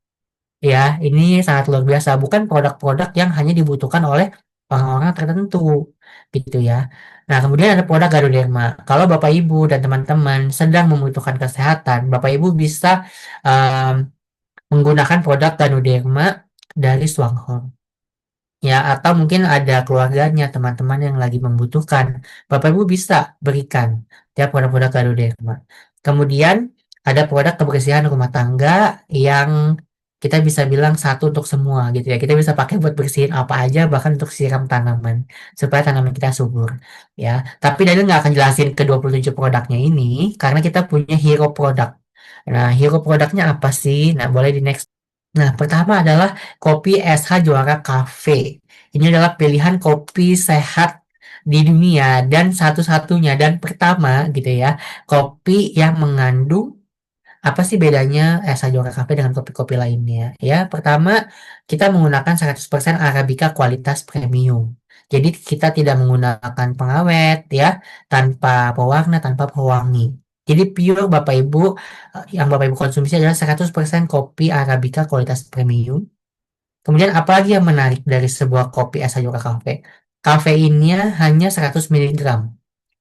Ya, ini sangat luar biasa. Bukan produk-produk yang hanya dibutuhkan oleh orang-orang tertentu, gitu ya. Nah, kemudian ada produk Ganoderma. Kalau Bapak Ibu dan teman-teman sedang membutuhkan kesehatan, Bapak Ibu bisa em, menggunakan produk Ganoderma dari Swanghor. Ya, atau mungkin ada keluarganya, teman-teman yang lagi membutuhkan. Bapak Ibu bisa berikan ya produk-produk Ganoderma. Kemudian ada produk kebersihan rumah tangga yang kita bisa bilang satu untuk semua gitu ya. Kita bisa pakai buat bersihin apa aja, bahkan untuk siram tanaman supaya tanaman kita subur ya. Tapi Daniel nggak akan jelasin ke 27 produknya ini karena kita punya hero produk. Nah, hero produknya apa sih? Nah, boleh di next. Nah, pertama adalah kopi SH Juara Cafe. Ini adalah pilihan kopi sehat di dunia dan satu-satunya dan pertama gitu ya, kopi yang mengandung apa sih bedanya SH Juara Cafe dengan kopi-kopi lainnya? Ya, pertama kita menggunakan 100% Arabica kualitas premium. Jadi kita tidak menggunakan pengawet ya, tanpa pewarna, tanpa pewangi. Jadi pure Bapak Ibu, yang Bapak Ibu konsumsi adalah 100% kopi Arabica kualitas premium. Kemudian apalagi yang menarik dari sebuah kopi Asayoka Cafe? Kafeinnya hanya 100 miligram.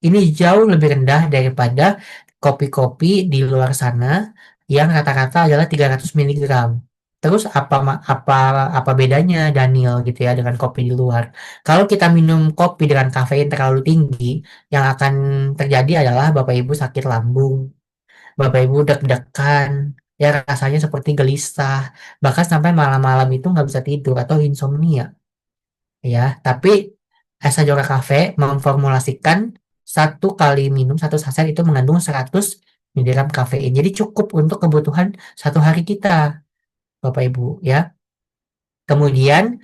Ini jauh lebih rendah daripada kopi-kopi di luar sana yang rata-rata adalah 300 miligram. Terus apa bedanya Daniel gitu ya dengan kopi di luar? Kalau kita minum kopi dengan kafein terlalu tinggi, yang akan terjadi adalah Bapak Ibu sakit lambung, Bapak Ibu deg-degan, ya rasanya seperti gelisah, bahkan sampai malam-malam itu nggak bisa tidur atau insomnia, ya. Tapi Esa Jora Cafe memformulasikan satu kali minum satu saset itu mengandung 100 miligram kafein. Jadi cukup untuk kebutuhan satu hari kita, Bapak Ibu, ya. Kemudian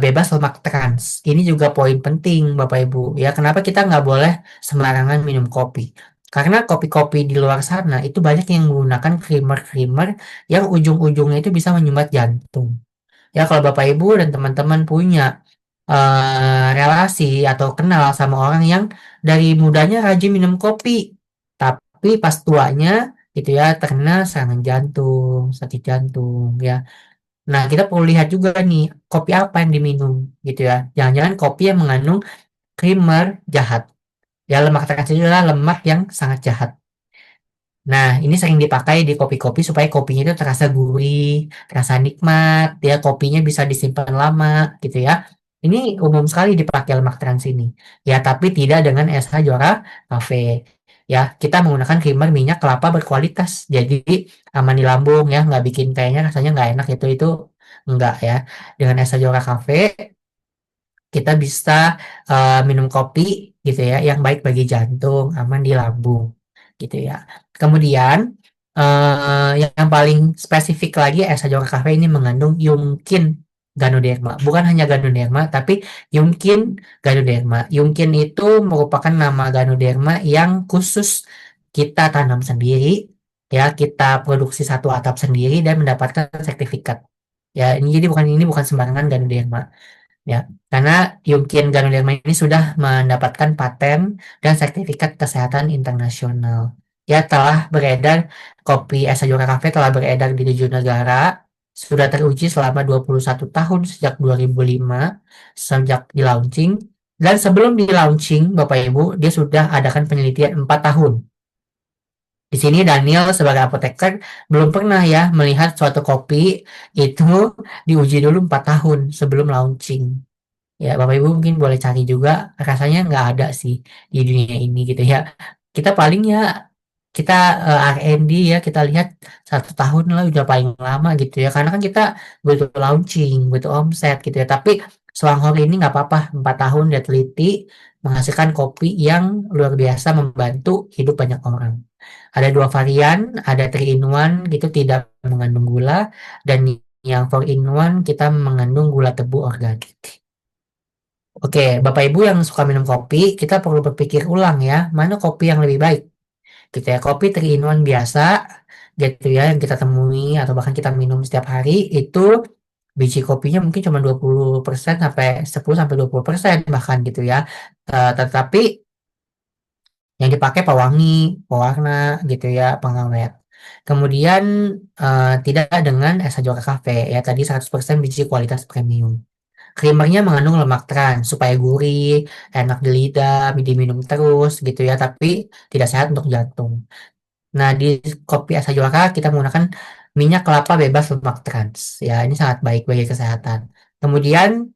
bebas lemak trans. Ini juga poin penting Bapak Ibu ya. Kenapa kita nggak boleh sembarangan minum kopi? Karena kopi-kopi di luar sana itu banyak yang menggunakan creamer-creamer yang ujung-ujungnya itu bisa menyumbat jantung. Ya, kalau Bapak Ibu dan teman-teman punya relasi atau kenal sama orang yang dari mudanya rajin minum kopi, tapi pas tuanya gitu ya terkena serangan jantung, sakit jantung ya. Nah, kita perlu lihat juga nih kopi apa yang diminum gitu ya. Jangan-jangan kopi yang mengandung creamer jahat. Ya, lemak trans itu adalah lemak yang sangat jahat. Nah, ini sering dipakai di kopi-kopi supaya kopinya itu terasa gurih, terasa nikmat, ya kopinya bisa disimpan lama gitu ya. Ini umum sekali dipakai lemak trans ini. Ya, tapi tidak dengan SH Jora Cafe. Ya, kita menggunakan creamer minyak kelapa berkualitas. Jadi aman di lambung ya, nggak bikin kayaknya rasanya nggak enak itu enggak ya. Dengan SH Jora Cafe kita bisa minum kopi gitu ya yang baik bagi jantung, aman di lambung gitu ya. Kemudian yang paling spesifik lagi es Sajora Cafe ini mengandung yumkin Ganoderma. Bukan hanya Ganoderma tapi yumkin Ganoderma. Yumkin itu merupakan nama Ganoderma yang khusus kita tanam sendiri ya, kita produksi satu atap sendiri dan mendapatkan sertifikat. Ya, ini bukan sembarangan Ganoderma. Ya, karena Yumkin Ganoderma ini sudah mendapatkan paten dan sertifikat kesehatan internasional. Ya, telah beredar, kopi Es Sajora Cafe telah beredar di 7 negara, sudah teruji selama 21 tahun sejak 2005, sejak di launching. Dan sebelum di launching, Bapak Ibu, dia sudah adakan penelitian 4 tahun. Di sini Daniel sebagai apoteker belum pernah ya melihat suatu kopi itu diuji dulu 4 tahun sebelum launching. Ya, Bapak Ibu mungkin boleh cari juga, rasanya nggak ada sih di dunia ini gitu ya. Kita paling ya, kita R&D ya, kita lihat 1 tahun lah udah paling lama gitu ya. Karena kan kita butuh launching, butuh omset gitu ya. Tapi Selangor ini nggak apa-apa, 4 tahun dia teliti, menghasilkan kopi yang luar biasa membantu hidup banyak orang. Ada 2 varian, ada 3 in 1 gitu tidak mengandung gula, dan yang 4 in 1 kita mengandung gula tebu organik. Oke, Bapak Ibu yang suka minum kopi, kita perlu berpikir ulang ya, mana kopi yang lebih baik. Gitu ya, kopi 3 in 1 biasa, gitu ya, yang kita temui atau bahkan kita minum setiap hari, itu biji kopinya mungkin cuma 20% sampai 10 sampai 20% bahkan gitu ya. Tetapi yang dipakai pewangi, pewarna gitu ya, pengawet. Kemudian tidak dengan es Sajora Cafe ya, tadi 100% biji kualitas premium. Creamernya mengandung lemak trans supaya gurih, enak di lidah, diminum terus gitu ya, tapi tidak sehat untuk jantung. Nah, di kopi Asa Juara kita menggunakan minyak kelapa bebas lemak trans. Ya, ini sangat baik bagi kesehatan. Kemudian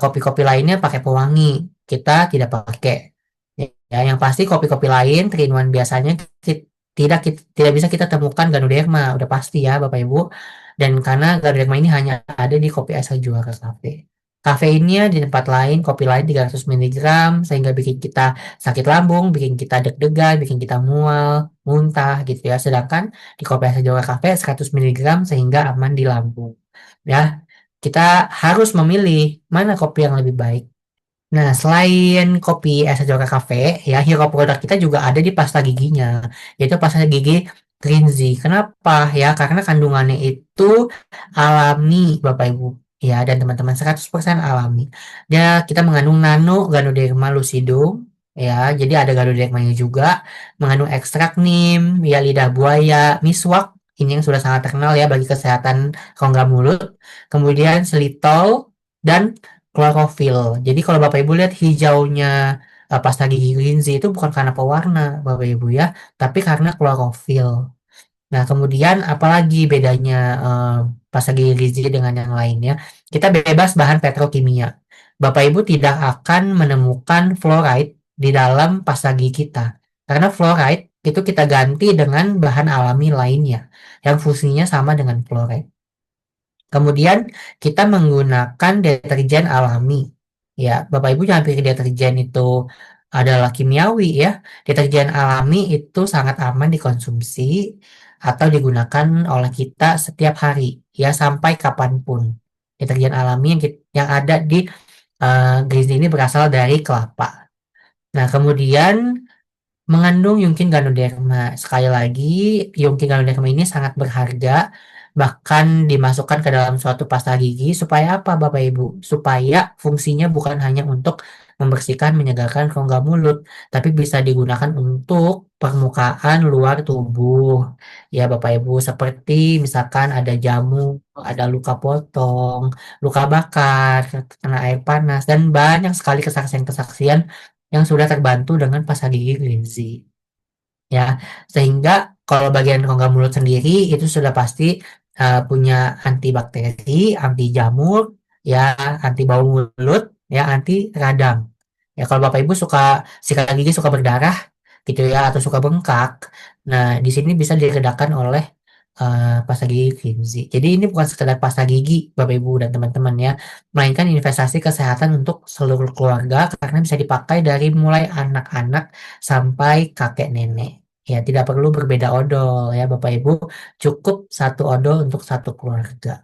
kopi-kopi lainnya pakai pewangi. Kita tidak pakai. Ya, yang pasti kopi-kopi lain, 3 in 1 biasanya tidak bisa kita temukan Ganoderma, udah pasti ya Bapak Ibu. Dan karena Ganoderma ini hanya ada di kopi Asa Juara Cafe. Kafeinnya di tempat lain, kopi lain 300 mg, sehingga bikin kita sakit lambung, bikin kita deg-degan, bikin kita mual, muntah gitu ya. Sedangkan di kopi Asa Jawa Cafe 100 mg sehingga aman di lambung. Ya, kita harus memilih mana kopi yang lebih baik. Nah, selain kopi Es Sajora Cafe, ya, hero produk kita juga ada di pasta giginya, yaitu pasta gigi Greenzy. Kenapa? Ya, karena kandungannya itu alami, Bapak Ibu. Ya, dan teman-teman 100% alami. Ya, kita mengandung nano Ganoderma lucidum, ya, jadi ada Ganodermanya juga, mengandung ekstrak nim, ya, lidah buaya, miswak, ini yang sudah sangat terkenal ya bagi kesehatan rongga mulut. Kemudian xylitol dan klorofil. Jadi kalau Bapak Ibu lihat hijaunya pasta gigi Greenzy itu bukan karena pewarna Bapak Ibu ya, tapi karena klorofil. Nah, kemudian apalagi bedanya pasta gigi Greenzy dengan yang lainnya? Kita bebas bahan petrokimia. Bapak Ibu tidak akan menemukan fluoride di dalam pasta gigi kita. Karena fluoride itu kita ganti dengan bahan alami lainnya yang fungsinya sama dengan fluoride. Kemudian kita menggunakan deterjen alami. Ya, Bapak Ibu jangan pikir deterjen itu adalah kimiawi ya. Deterjen alami itu sangat aman dikonsumsi atau digunakan oleh kita setiap hari ya sampai kapanpun. Deterjen alami yang ada di Greenzy ini berasal dari kelapa. Nah, kemudian Mengandung Yungkin Ganoderma. Sekali lagi, Yungkin Ganoderma ini sangat berharga, bahkan dimasukkan ke dalam suatu pasta gigi supaya apa, Bapak Ibu? Supaya fungsinya bukan hanya untuk membersihkan, menyegarkan rongga mulut, tapi bisa digunakan untuk permukaan luar tubuh. Ya, Bapak Ibu, seperti misalkan ada jamu, ada luka potong, luka bakar, kena air panas, dan banyak sekali kesaksian-kesaksian yang sudah terbantu dengan pasta gigi Greenzy. Ya, sehingga kalau bagian rongga mulut sendiri itu sudah pasti punya antibakteri, anti jamur, ya, anti bau mulut, ya, anti radang. Ya, kalau Bapak Ibu suka sikat gigi suka berdarah gitu ya atau suka bengkak, nah di sini bisa diredakan oleh pasta gigi Greenzy. Jadi ini bukan sekedar pasta gigi Bapak Ibu dan teman-teman ya, melainkan investasi kesehatan untuk seluruh keluarga karena bisa dipakai dari mulai anak-anak sampai kakek nenek. Ya, tidak perlu berbeda odol ya Bapak Ibu, cukup satu odol untuk satu keluarga.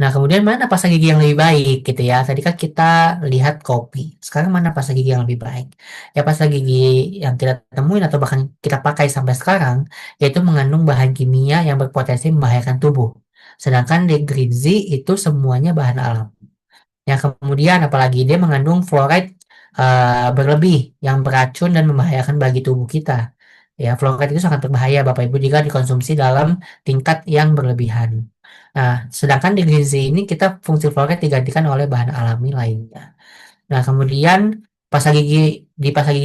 Nah, kemudian mana pasta gigi yang lebih baik gitu ya. Tadi kan kita lihat kopi. Sekarang mana pasta gigi yang lebih baik? Ya pasta gigi yang kita temuin atau bahkan kita pakai sampai sekarang yaitu mengandung bahan kimia yang berpotensi membahayakan tubuh. Sedangkan di Greenzy itu semuanya bahan alam. Ya, kemudian apalagi dia mengandung fluoride berlebih yang beracun dan membahayakan bagi tubuh kita. Ya, fluoride itu sangat berbahaya Bapak Ibu jika dikonsumsi dalam tingkat yang berlebihan. Nah, sedangkan di gizi ini kita fungsi fluoride digantikan oleh bahan alami lainnya. Nah, kemudian pasta gigi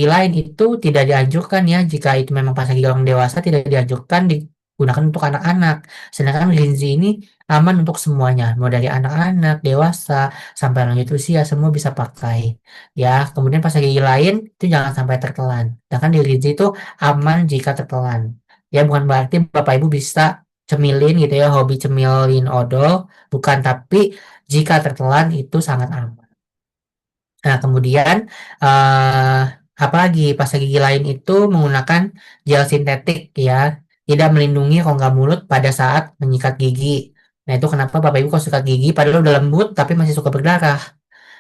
lain itu tidak dianjurkan ya jika itu memang pasta gigi orang dewasa tidak dianjurkan digunakan untuk anak-anak. Sedangkan gizi ini aman untuk semuanya, mau dari anak-anak, dewasa, sampai lanjut usia semua bisa pakai. Ya, kemudian pasta gigi lain itu jangan sampai tertelan. Sedangkan di gizi itu aman jika tertelan. Ya, bukan berarti Bapak Ibu bisa cemilin gitu ya, hobi cemilin odol, bukan, tapi jika tertelan itu sangat aman. Nah, kemudian eh apalagi pasta gigi lain itu menggunakan gel sintetik ya, tidak melindungi rongga mulut pada saat menyikat gigi. Nah, itu kenapa Bapak Ibu kalau sikat gigi padahal udah lembut tapi masih suka berdarah.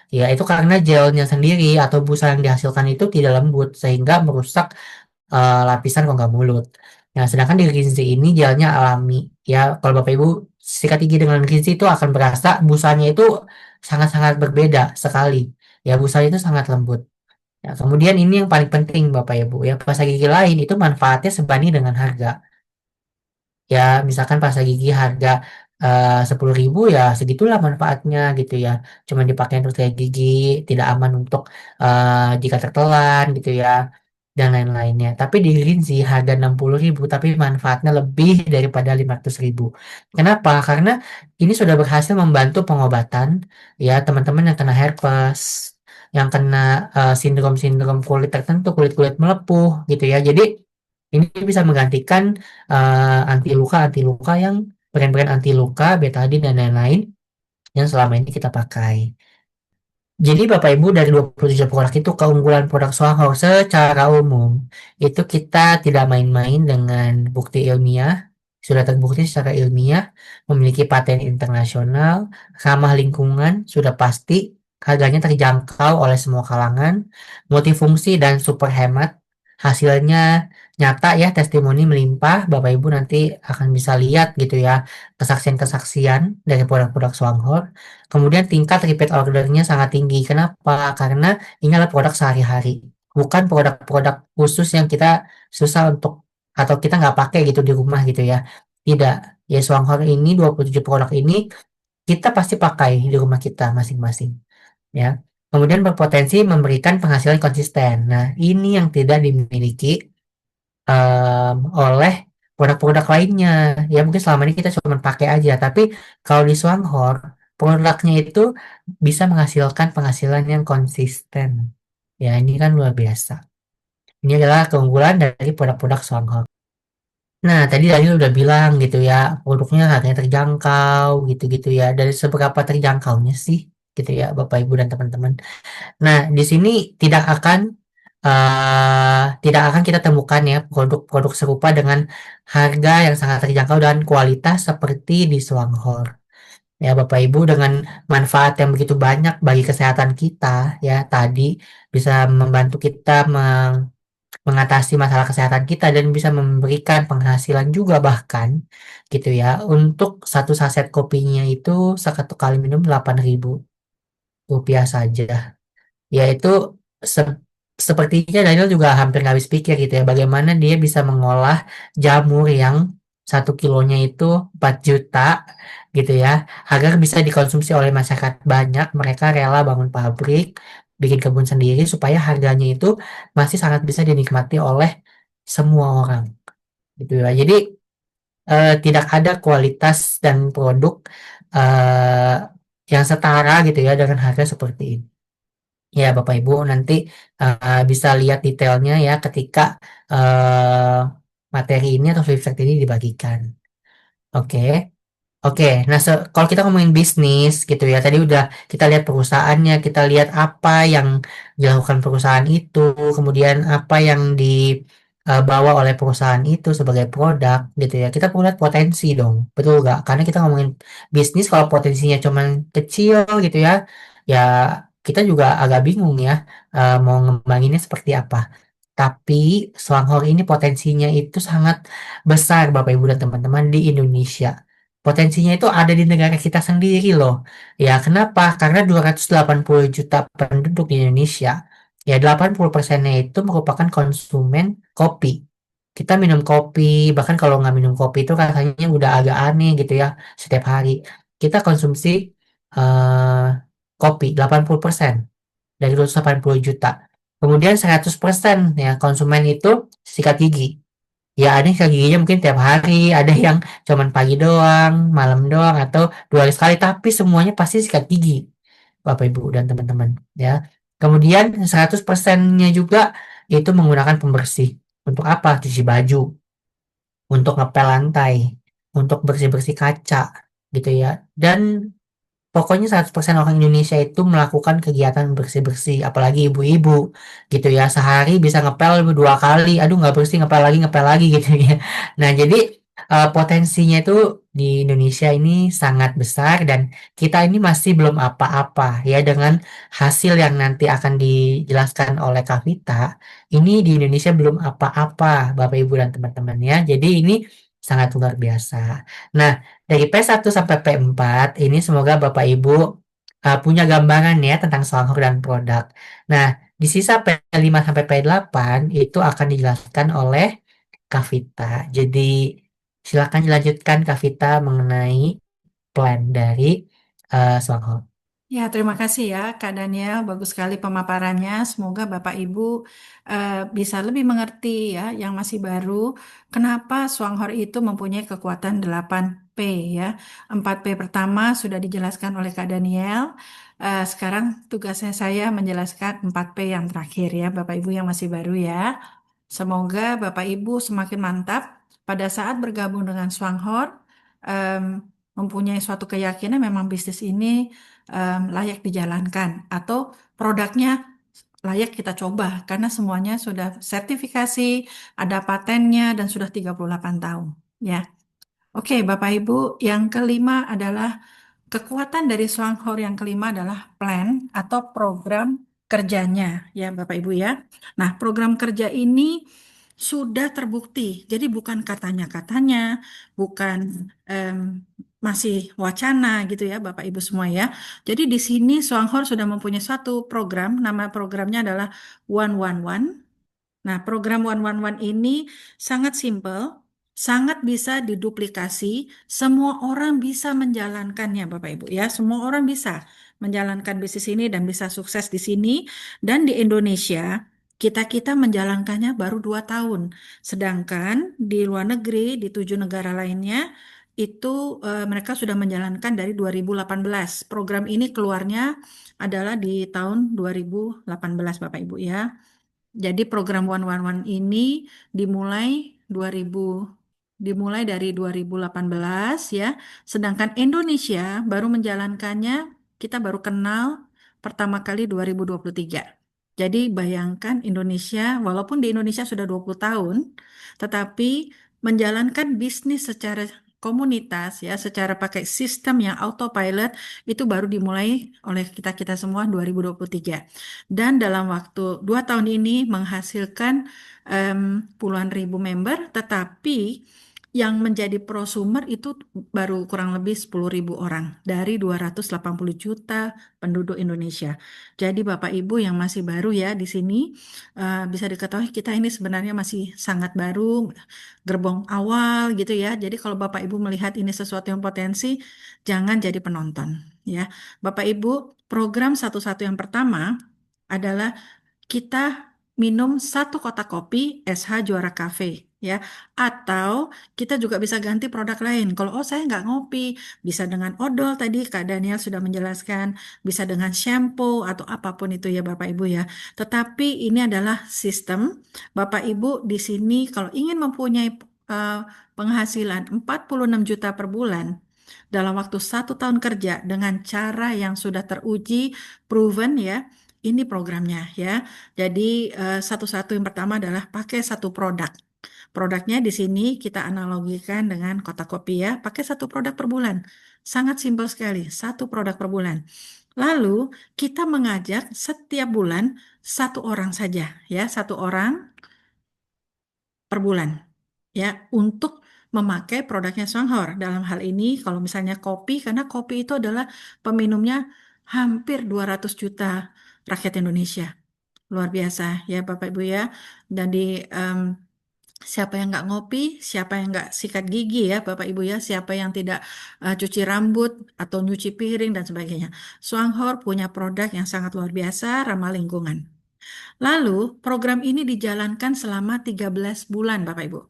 Ya, itu karena gelnya sendiri atau busa yang dihasilkan itu tidak lembut sehingga merusak lapisan rongga mulut. Nah, sedangkan di Rinse ini gelnya alami. Ya, kalau Bapak Ibu sikat gigi dengan Rinse itu akan berasa busanya itu sangat-sangat berbeda sekali. Ya, busanya itu sangat lembut. Ya, kemudian ini yang paling penting Bapak Ibu ya, pasta gigi lain itu manfaatnya sebanding dengan harga. Ya, misalkan pasta gigi harga 10.000 ya segitulah manfaatnya gitu ya. Cuma dipakai untuk sikat gigi, tidak aman untuk jika tertelan gitu ya dan lain-lainnya. Tapi di Greenzy harga 60.000 tapi manfaatnya lebih daripada 500.000. Kenapa? Karena ini sudah berhasil membantu pengobatan ya teman-teman yang kena herpes, yang kena sindrom-sindrom kulit tertentu, kulit-kulit melepuh gitu ya. Jadi ini bisa menggantikan anti luka yang brand-brand anti luka, betadine dan lain-lain yang selama ini kita pakai. Jadi Bapak Ibu dari 27 produk itu keunggulan produk Sohor secara umum itu kita tidak main-main dengan bukti ilmiah, sudah terbukti secara ilmiah, memiliki paten internasional, ramah lingkungan, sudah pasti, harganya terjangkau oleh semua kalangan, multifungsi dan super hemat, hasilnya nyata ya, testimoni melimpah, Bapak Ibu nanti akan bisa lihat gitu ya, kesaksian-kesaksian dari produk-produk Sohor. Kemudian tingkat repeat ordernya sangat tinggi. Kenapa? Karena ini adalah produk sehari-hari, bukan produk-produk khusus yang kita susah untuk atau kita nggak pakai gitu di rumah gitu ya. Tidak. Ya, Swanghor ini 27 produk ini kita pasti pakai di rumah kita masing-masing. Ya. Kemudian berpotensi memberikan penghasilan konsisten. Nah, ini yang tidak dimiliki oleh produk-produk lainnya. Ya mungkin selama ini kita cuma pakai aja, tapi kalau di Swanghor produknya itu bisa menghasilkan penghasilan yang konsisten. Ya ini kan luar biasa. Ini adalah keunggulan dari produk-produk Swanghor. Nah, tadi Daniel udah bilang gitu ya, produknya harganya terjangkau gitu-gitu ya. Dari seberapa terjangkaunya sih gitu ya, Bapak Ibu dan teman-teman. Nah, di sini tidak akan kita temukan ya produk-produk serupa dengan harga yang sangat terjangkau dan kualitas seperti di Swanghor. Ya, Bapak Ibu dengan manfaat yang begitu banyak bagi kesehatan kita ya tadi bisa membantu kita mengatasi masalah kesehatan kita dan bisa memberikan penghasilan juga bahkan gitu ya. Untuk satu saset kopinya itu satu kali minum 8.000 rupiah saja. Yaitu se- sepertinya Daniel juga hampir nggak habis pikir gitu ya, bagaimana dia bisa mengolah jamur yang 1 kilonya itu 4 juta gitu ya, agar bisa dikonsumsi oleh masyarakat banyak. Mereka rela bangun pabrik, bikin kebun sendiri supaya harganya itu masih sangat bisa dinikmati oleh semua orang gitu ya. Jadi tidak ada kualitas dan produk eh, yang setara gitu ya dengan harga seperti ini. Ya, Bapak Ibu nanti bisa lihat detailnya ya ketika eh, materi ini atau flipchart ini dibagikan. Oke. Oke, nah kalau kita ngomongin bisnis gitu ya, tadi udah kita lihat perusahaannya, kita lihat apa yang dilakukan perusahaan itu, kemudian apa yang dibawa oleh perusahaan itu sebagai produk gitu ya. Kita perlu lihat potensi dong, betul nggak? Karena kita ngomongin bisnis kalau potensinya cuman kecil gitu ya, ya kita juga agak bingung ya mau ngembanginnya seperti apa. Tapi Selangor ini potensinya itu sangat besar Bapak Ibu dan teman-teman di Indonesia. Potensinya itu ada di negara kita sendiri loh. Ya, kenapa? Karena 280 juta penduduk di Indonesia. Ya, 80%-nya itu merupakan konsumen kopi. Kita minum kopi, bahkan kalau nggak minum kopi itu rasanya udah agak aneh gitu ya setiap hari. Kita konsumsi eh, kopi 80% dari 280 juta. Kemudian 100% ya konsumen itu sikat gigi. Ya ada yang sikat giginya mungkin tiap hari, ada yang cuman pagi doang, malam doang, atau 2 hari sekali, tapi semuanya pasti sikat gigi, Bapak Ibu dan teman-teman ya. Kemudian 100%-nya juga itu menggunakan pembersih. Untuk apa? Cuci baju, untuk ngepel lantai, untuk bersih-bersih kaca gitu ya. Dan pokoknya 100% orang Indonesia itu melakukan kegiatan bersih-bersih, apalagi ibu-ibu gitu ya. Sehari bisa ngepel 2 kali, aduh nggak bersih ngepel lagi gitu ya. Nah jadi potensinya itu di Indonesia ini sangat besar dan kita ini masih belum apa-apa ya dengan hasil yang nanti akan dijelaskan oleh Kavita. Ini di Indonesia belum apa-apa Bapak Ibu dan teman-teman ya. Jadi ini sangat luar biasa. Nah, dari P1 sampai P4 ini semoga Bapak Ibu punya gambaran ya tentang Selangor dan produk. Nah, di sisa P5 sampai P8 itu akan dijelaskan oleh Kavita. Jadi silakan dilanjutkan Kavita mengenai plan dari Selangor. Ya, terima kasih ya Kak Daniel. Bagus sekali pemaparannya. Semoga Bapak Ibu bisa lebih mengerti ya yang masih baru. Kenapa Swanghor itu mempunyai kekuatan 8P ya. 4P pertama sudah dijelaskan oleh Kak Daniel. Sekarang tugasnya saya menjelaskan 4P yang terakhir ya Bapak Ibu yang masih baru ya. Semoga Bapak Ibu semakin mantap pada saat bergabung dengan Swanghor. em, Mempunyai suatu keyakinan memang bisnis ini layak dijalankan atau produknya layak kita coba karena semuanya sudah sertifikasi, ada patennya dan sudah 38 tahun ya. Oke, Bapak Ibu, yang kelima adalah kekuatan dari Swanghor yang kelima adalah plan atau program kerjanya ya Bapak Ibu ya. Nah, program kerja ini sudah terbukti. Jadi bukan katanya-katanya, bukan em, masih wacana gitu ya Bapak Ibu semua ya. Jadi di sini Swanghor sudah mempunyai suatu program, nama programnya adalah 111. Nah, program 111 ini sangat simpel, sangat bisa diduplikasi, semua orang bisa menjalankannya, Bapak Ibu ya. Semua orang bisa menjalankan bisnis ini dan bisa sukses di sini. Dan di Indonesia, kita-kita menjalankannya baru 2 tahun. Sedangkan di luar negeri, di 7 negara lainnya, itu mereka sudah menjalankan dari 2018. Program ini keluarnya adalah di tahun 2018, Bapak Ibu ya. Jadi program 111 ini dimulai 2000 dimulai dari 2018 ya. Sedangkan Indonesia baru menjalankannya kita baru kenal pertama kali 2023. Jadi bayangkan Indonesia walaupun di Indonesia sudah 20 tahun tetapi menjalankan bisnis secara komunitas ya secara pakai sistem yang autopilot itu baru dimulai oleh kita-kita semua 2023. Dan dalam waktu 2 tahun ini menghasilkan puluhan ribu member, tetapi yang menjadi prosumer itu baru kurang lebih 10.000 orang dari 280 juta penduduk Indonesia. Jadi Bapak Ibu yang masih baru ya di sini, bisa diketahui kita ini sebenarnya masih sangat baru, gerbong awal gitu ya. Jadi kalau Bapak Ibu melihat ini sesuatu yang potensi, jangan jadi penonton ya. Bapak Ibu, program satu-satu yang pertama adalah kita minum 1 kotak kopi SH Juara Cafe ya, atau kita juga bisa ganti produk lain. Kalau saya nggak ngopi, bisa dengan odol tadi Kak Daniel sudah menjelaskan, bisa dengan shampoo atau apapun itu ya Bapak Ibu ya. Tetapi ini adalah sistem Bapak Ibu di sini kalau ingin mempunyai eh, penghasilan 46 juta per bulan dalam waktu 1 tahun kerja dengan cara yang sudah teruji, proven ya. Ini programnya ya. Jadi satu-satu yang pertama adalah pakai satu produk. Produknya di sini kita analogikan dengan kotak kopi ya, pakai satu produk per bulan. Sangat simpel sekali, satu produk per bulan. Lalu kita mengajak setiap bulan satu orang saja ya, satu orang per bulan ya untuk memakai produknya Songhor. Dalam hal ini kalau misalnya kopi, karena kopi itu adalah peminumnya hampir 200 juta rakyat Indonesia. Luar biasa ya Bapak Ibu ya. Dan di siapa yang nggak ngopi, siapa yang nggak sikat gigi ya Bapak Ibu ya, siapa yang tidak cuci rambut atau nyuci piring dan sebagainya. Swanghor punya produk yang sangat luar biasa, ramah lingkungan. Lalu program ini dijalankan selama 13 bulan Bapak Ibu.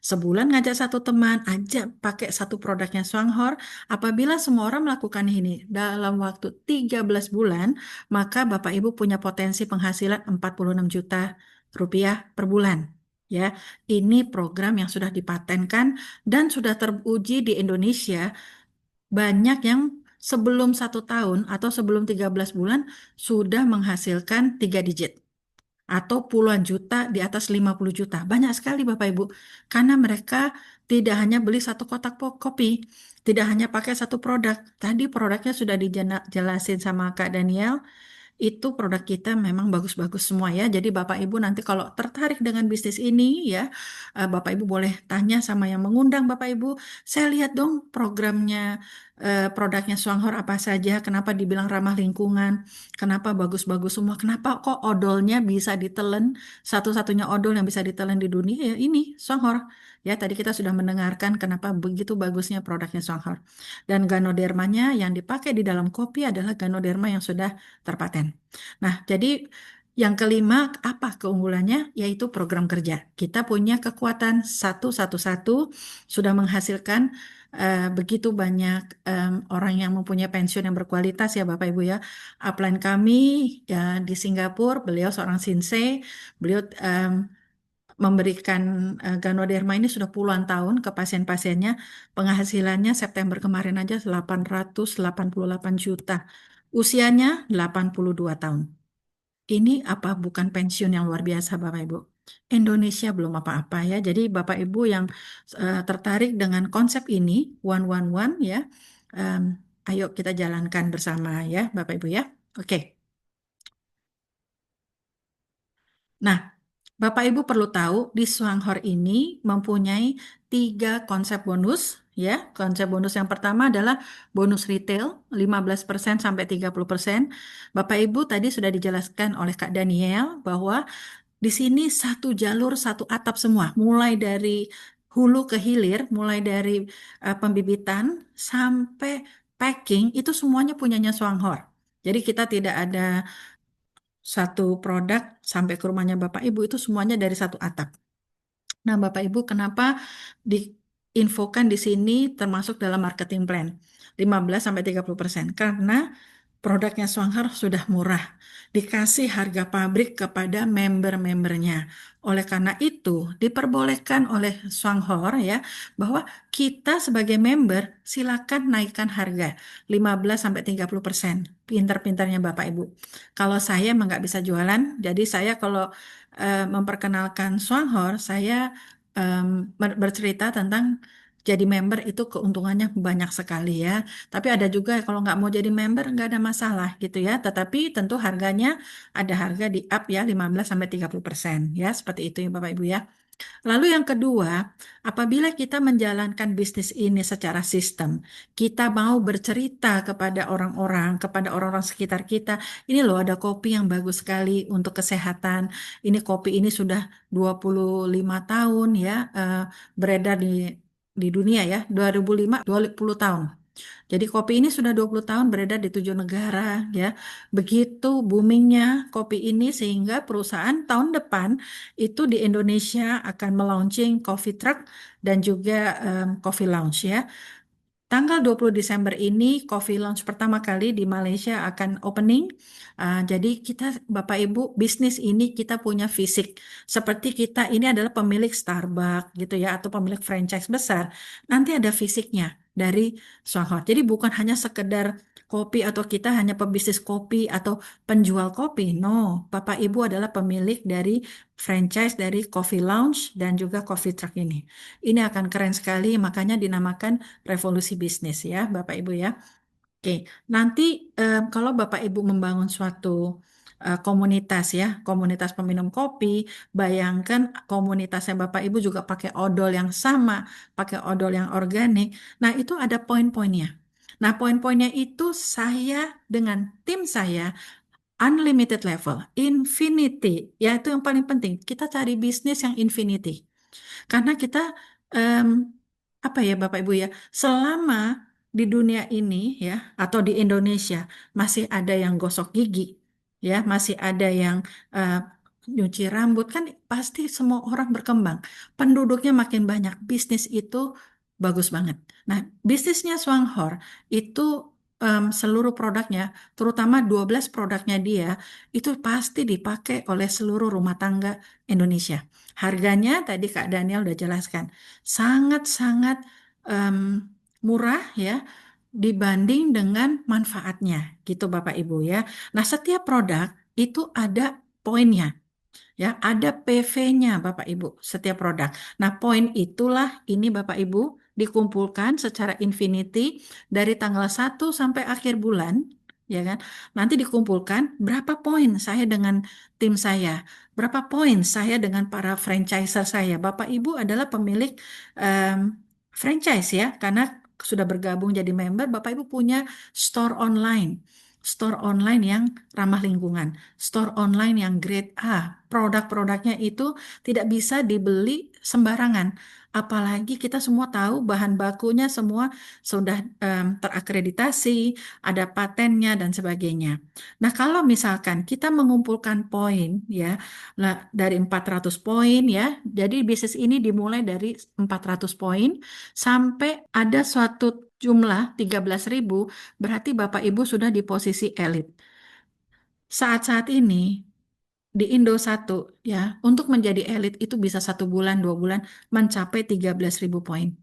Sebulan ngajak satu teman, ajak pakai satu produknya Swanghor. Apabila semua orang melakukan ini dalam waktu 13 bulan, maka Bapak Ibu punya potensi penghasilan 46 juta rupiah per bulan. Ya, ini program yang sudah dipatenkan dan sudah teruji di Indonesia. Banyak yang sebelum 1 tahun atau sebelum 13 bulan sudah menghasilkan 3 digit atau puluhan juta di atas 50 juta. Banyak sekali Bapak Ibu. Karena mereka tidak hanya beli satu kotak kopi, tidak hanya pakai satu produk. Tadi produknya sudah dijelasin sama Kak Daniel, itu produk kita memang bagus-bagus semua ya. Jadi Bapak Ibu nanti kalau tertarik dengan bisnis ini ya, Bapak Ibu boleh tanya sama yang mengundang Bapak Ibu. Saya lihat dong programnya, produknya Swanghor apa saja, kenapa dibilang ramah lingkungan, kenapa bagus-bagus semua, kenapa kok odolnya bisa ditelen, satu-satunya odol yang bisa ditelen di dunia ya ini Swanghor. Ya, tadi kita sudah mendengarkan kenapa begitu bagusnya produknya Swanghor. Dan ganodermanya yang dipakai di dalam kopi adalah ganoderma yang sudah terpaten. Nah, jadi yang kelima apa keunggulannya? Yaitu program kerja. Kita punya kekuatan satu sudah menghasilkan begitu banyak orang yang mempunyai pensiun yang berkualitas ya Bapak Ibu ya. Upline kami ya di Singapura, beliau seorang Shinsei, beliau memberikan Ganoderma ini sudah puluhan tahun ke pasien-pasiennya. Penghasilannya September kemarin aja 888 juta. Usianya 82 tahun. Ini apa bukan pensiun yang luar biasa Bapak Ibu? Indonesia belum apa-apa ya. Jadi Bapak Ibu yang tertarik dengan konsep ini, 111 ya, em, ayo kita jalankan bersama ya Bapak Ibu ya. Oke. Nah, Bapak Ibu perlu tahu di Swanghor ini mempunyai 3 konsep bonus ya. Konsep bonus yang pertama adalah bonus retail 15% sampai 30%. Bapak Ibu tadi sudah dijelaskan oleh Kak Daniel bahwa di sini satu jalur, satu atap semua, mulai dari hulu ke hilir, mulai dari pembibitan sampai packing itu semuanya punyanya Swanghor. Jadi kita tidak ada satu produk sampai ke rumahnya Bapak Ibu itu semuanya dari satu atap. Nah, Bapak Ibu, kenapa diinfokan di sini termasuk dalam marketing plan 15-30%? Karena produknya Swanghor sudah murah, dikasih harga pabrik kepada member-membernya. Oleh karena itu, diperbolehkan oleh Swanghor ya, bahwa kita sebagai member silakan naikkan harga 15-30%. Pintar-pintarnya Bapak Ibu. Kalau saya emang nggak bisa jualan, jadi saya kalau memperkenalkan Swanghor, saya bercerita tentang jadi member itu keuntungannya banyak sekali ya. Tapi ada juga kalau nggak mau jadi member nggak ada masalah gitu ya. Tetapi tentu harganya ada harga di up ya 15-30% ya. Seperti itu ya Bapak Ibu ya. Lalu yang kedua, apabila kita menjalankan bisnis ini secara sistem, kita mau bercerita kepada orang-orang, kepada orang-orang sekitar kita, ini loh ada kopi yang bagus sekali untuk kesehatan. Ini kopi ini sudah 25 tahun ya beredar di dunia ya, 2005 20 tahun. Jadi kopi ini sudah 20 tahun beredar di 7 negara ya. Begitu boomingnya kopi ini sehingga perusahaan tahun depan itu di Indonesia akan melaunching coffee truck dan juga coffee lounge ya. Tanggal 20 Desember ini Coffee Lounge pertama kali di Malaysia akan opening. Jadi kita Bapak Ibu bisnis ini kita punya fisik. Seperti kita ini adalah pemilik Starbucks gitu ya atau pemilik franchise besar. Nanti ada fisiknya dari Swanghor. Jadi bukan hanya sekedar kopi atau kita hanya pebisnis kopi atau penjual kopi. No, Bapak Ibu adalah pemilik dari franchise dari Coffee Lounge dan juga Coffee Truck ini. Ini akan keren sekali makanya dinamakan revolusi bisnis ya, Bapak Ibu ya. Oke, nanti kalau Bapak Ibu membangun suatu komunitas ya, komunitas peminum kopi, bayangkan komunitasnya Bapak Ibu juga pakai odol yang sama, pakai odol yang organik. Nah, itu ada poin-poinnya. Nah, poin-poinnya itu saya dengan tim saya unlimited level, infinity, ya itu yang paling penting. Kita cari bisnis yang infinity. Karena kita em, apa ya Bapak Ibu ya, selama di dunia ini ya atau di Indonesia masih ada yang gosok gigi, ya masih ada yang eh, nyuci rambut kan pasti semua orang berkembang. Penduduknya makin banyak, bisnis itu bagus banget. Nah, bisnisnya Swanghor itu seluruh produknya, terutama 12 produknya dia itu pasti dipakai oleh seluruh rumah tangga Indonesia. Harganya tadi Kak Daniel udah jelaskan, sangat-sangat em, murah ya dibanding dengan manfaatnya gitu Bapak Ibu ya. Nah, setiap produk itu ada poinnya. Ya, ada PV-nya Bapak Ibu setiap produk. Nah, poin itulah ini Bapak Ibu dikumpulkan secara infinity dari tanggal 1 sampai akhir bulan, ya kan? Nanti dikumpulkan berapa poin saya dengan tim saya, berapa poin saya dengan para franchiser saya. Bapak Ibu adalah pemilik em, franchise ya, karena sudah bergabung jadi member, Bapak Ibu punya store online. Store online yang ramah lingkungan, store online yang grade A. Produk-produknya itu tidak bisa dibeli sembarangan. Apalagi kita semua tahu bahan bakunya semua sudah terakreditasi, ada patennya dan sebagainya. Nah, kalau misalkan kita mengumpulkan poin ya, lah dari 400 poin ya. Jadi bisnis ini dimulai dari 400 poin sampai ada suatu jumlah 13.000, berarti Bapak Ibu sudah di posisi elit. Saat-saat ini di Indo satu ya, untuk menjadi elit itu bisa 1 bulan, 2 bulan mencapai 13.000 poin.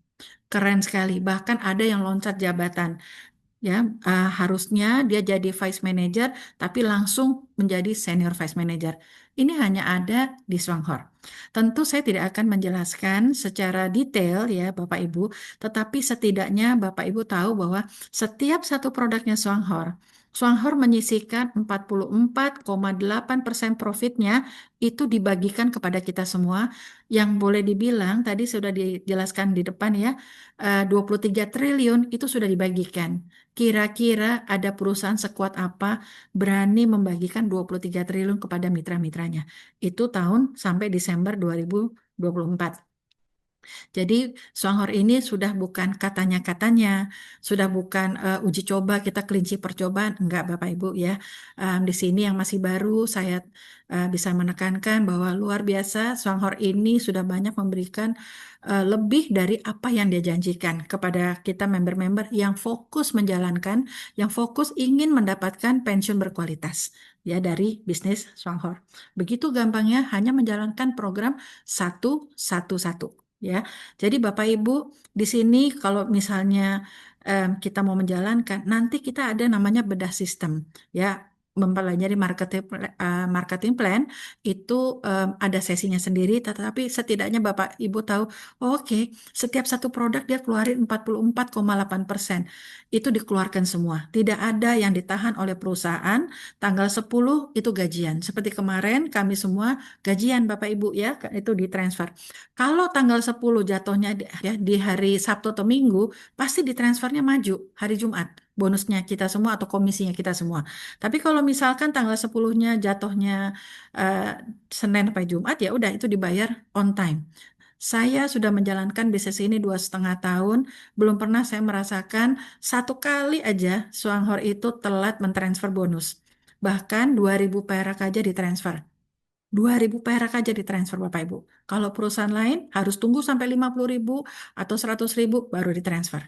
Keren sekali. Bahkan ada yang loncat jabatan. Ya, harusnya dia jadi vice manager, tapi langsung menjadi senior vice manager. Ini hanya ada di Swanghor. Tentu saya tidak akan menjelaskan secara detail ya Bapak Ibu, tetapi setidaknya Bapak Ibu tahu bahwa setiap satu produknya Swanghor menyisihkan 44,8% profitnya itu dibagikan kepada kita semua, yang boleh dibilang tadi sudah dijelaskan di depan ya, 23 triliun itu sudah dibagikan. Kira-kira ada perusahaan sekuat apa berani membagikan 23 triliun kepada mitra-mitranya? Itu tahun sampai Desember 2024. Jadi Swanghor ini sudah bukan katanya-katanya, sudah bukan uji coba kita kelinci percobaan, enggak Bapak Ibu ya. Di sini yang masih baru saya bisa menekankan bahwa luar biasa Swanghor ini sudah banyak memberikan lebih dari apa yang dia janjikan kepada kita member-member yang fokus menjalankan, yang fokus ingin mendapatkan pensiun berkualitas ya dari bisnis Swanghor. Begitu gampangnya hanya menjalankan program satu satu satu. Ya, jadi Bapak Ibu di sini kalau misalnya kita mau menjalankan, nanti kita ada namanya bedah sistem, ya mempelajari marketing plan itu ada sesinya sendiri, tetapi setidaknya Bapak Ibu tahu, oh, oke, setiap satu produk dia keluarin 44,8%. Itu dikeluarkan semua. Tidak ada yang ditahan oleh perusahaan. Tanggal 10 itu gajian. Seperti kemarin kami semua gajian Bapak Ibu ya, itu ditransfer. Kalau tanggal 10 jatuhnya di hari Sabtu atau Minggu, pasti ditransfernya maju hari Jumat. Bonusnya kita semua atau komisinya kita semua. Tapi kalau misalkan tanggal 10-nya jatuhnya eh, Senin sampai Jumat, ya udah itu dibayar on time. Saya sudah menjalankan bisnis ini 2,5 tahun, belum pernah saya merasakan satu kali aja Suanghor itu telat mentransfer bonus. Bahkan 2.000 perak aja ditransfer. 2.000 perak aja ditransfer Bapak Ibu. Kalau perusahaan lain harus tunggu sampai 50.000 atau 100.000 baru ditransfer.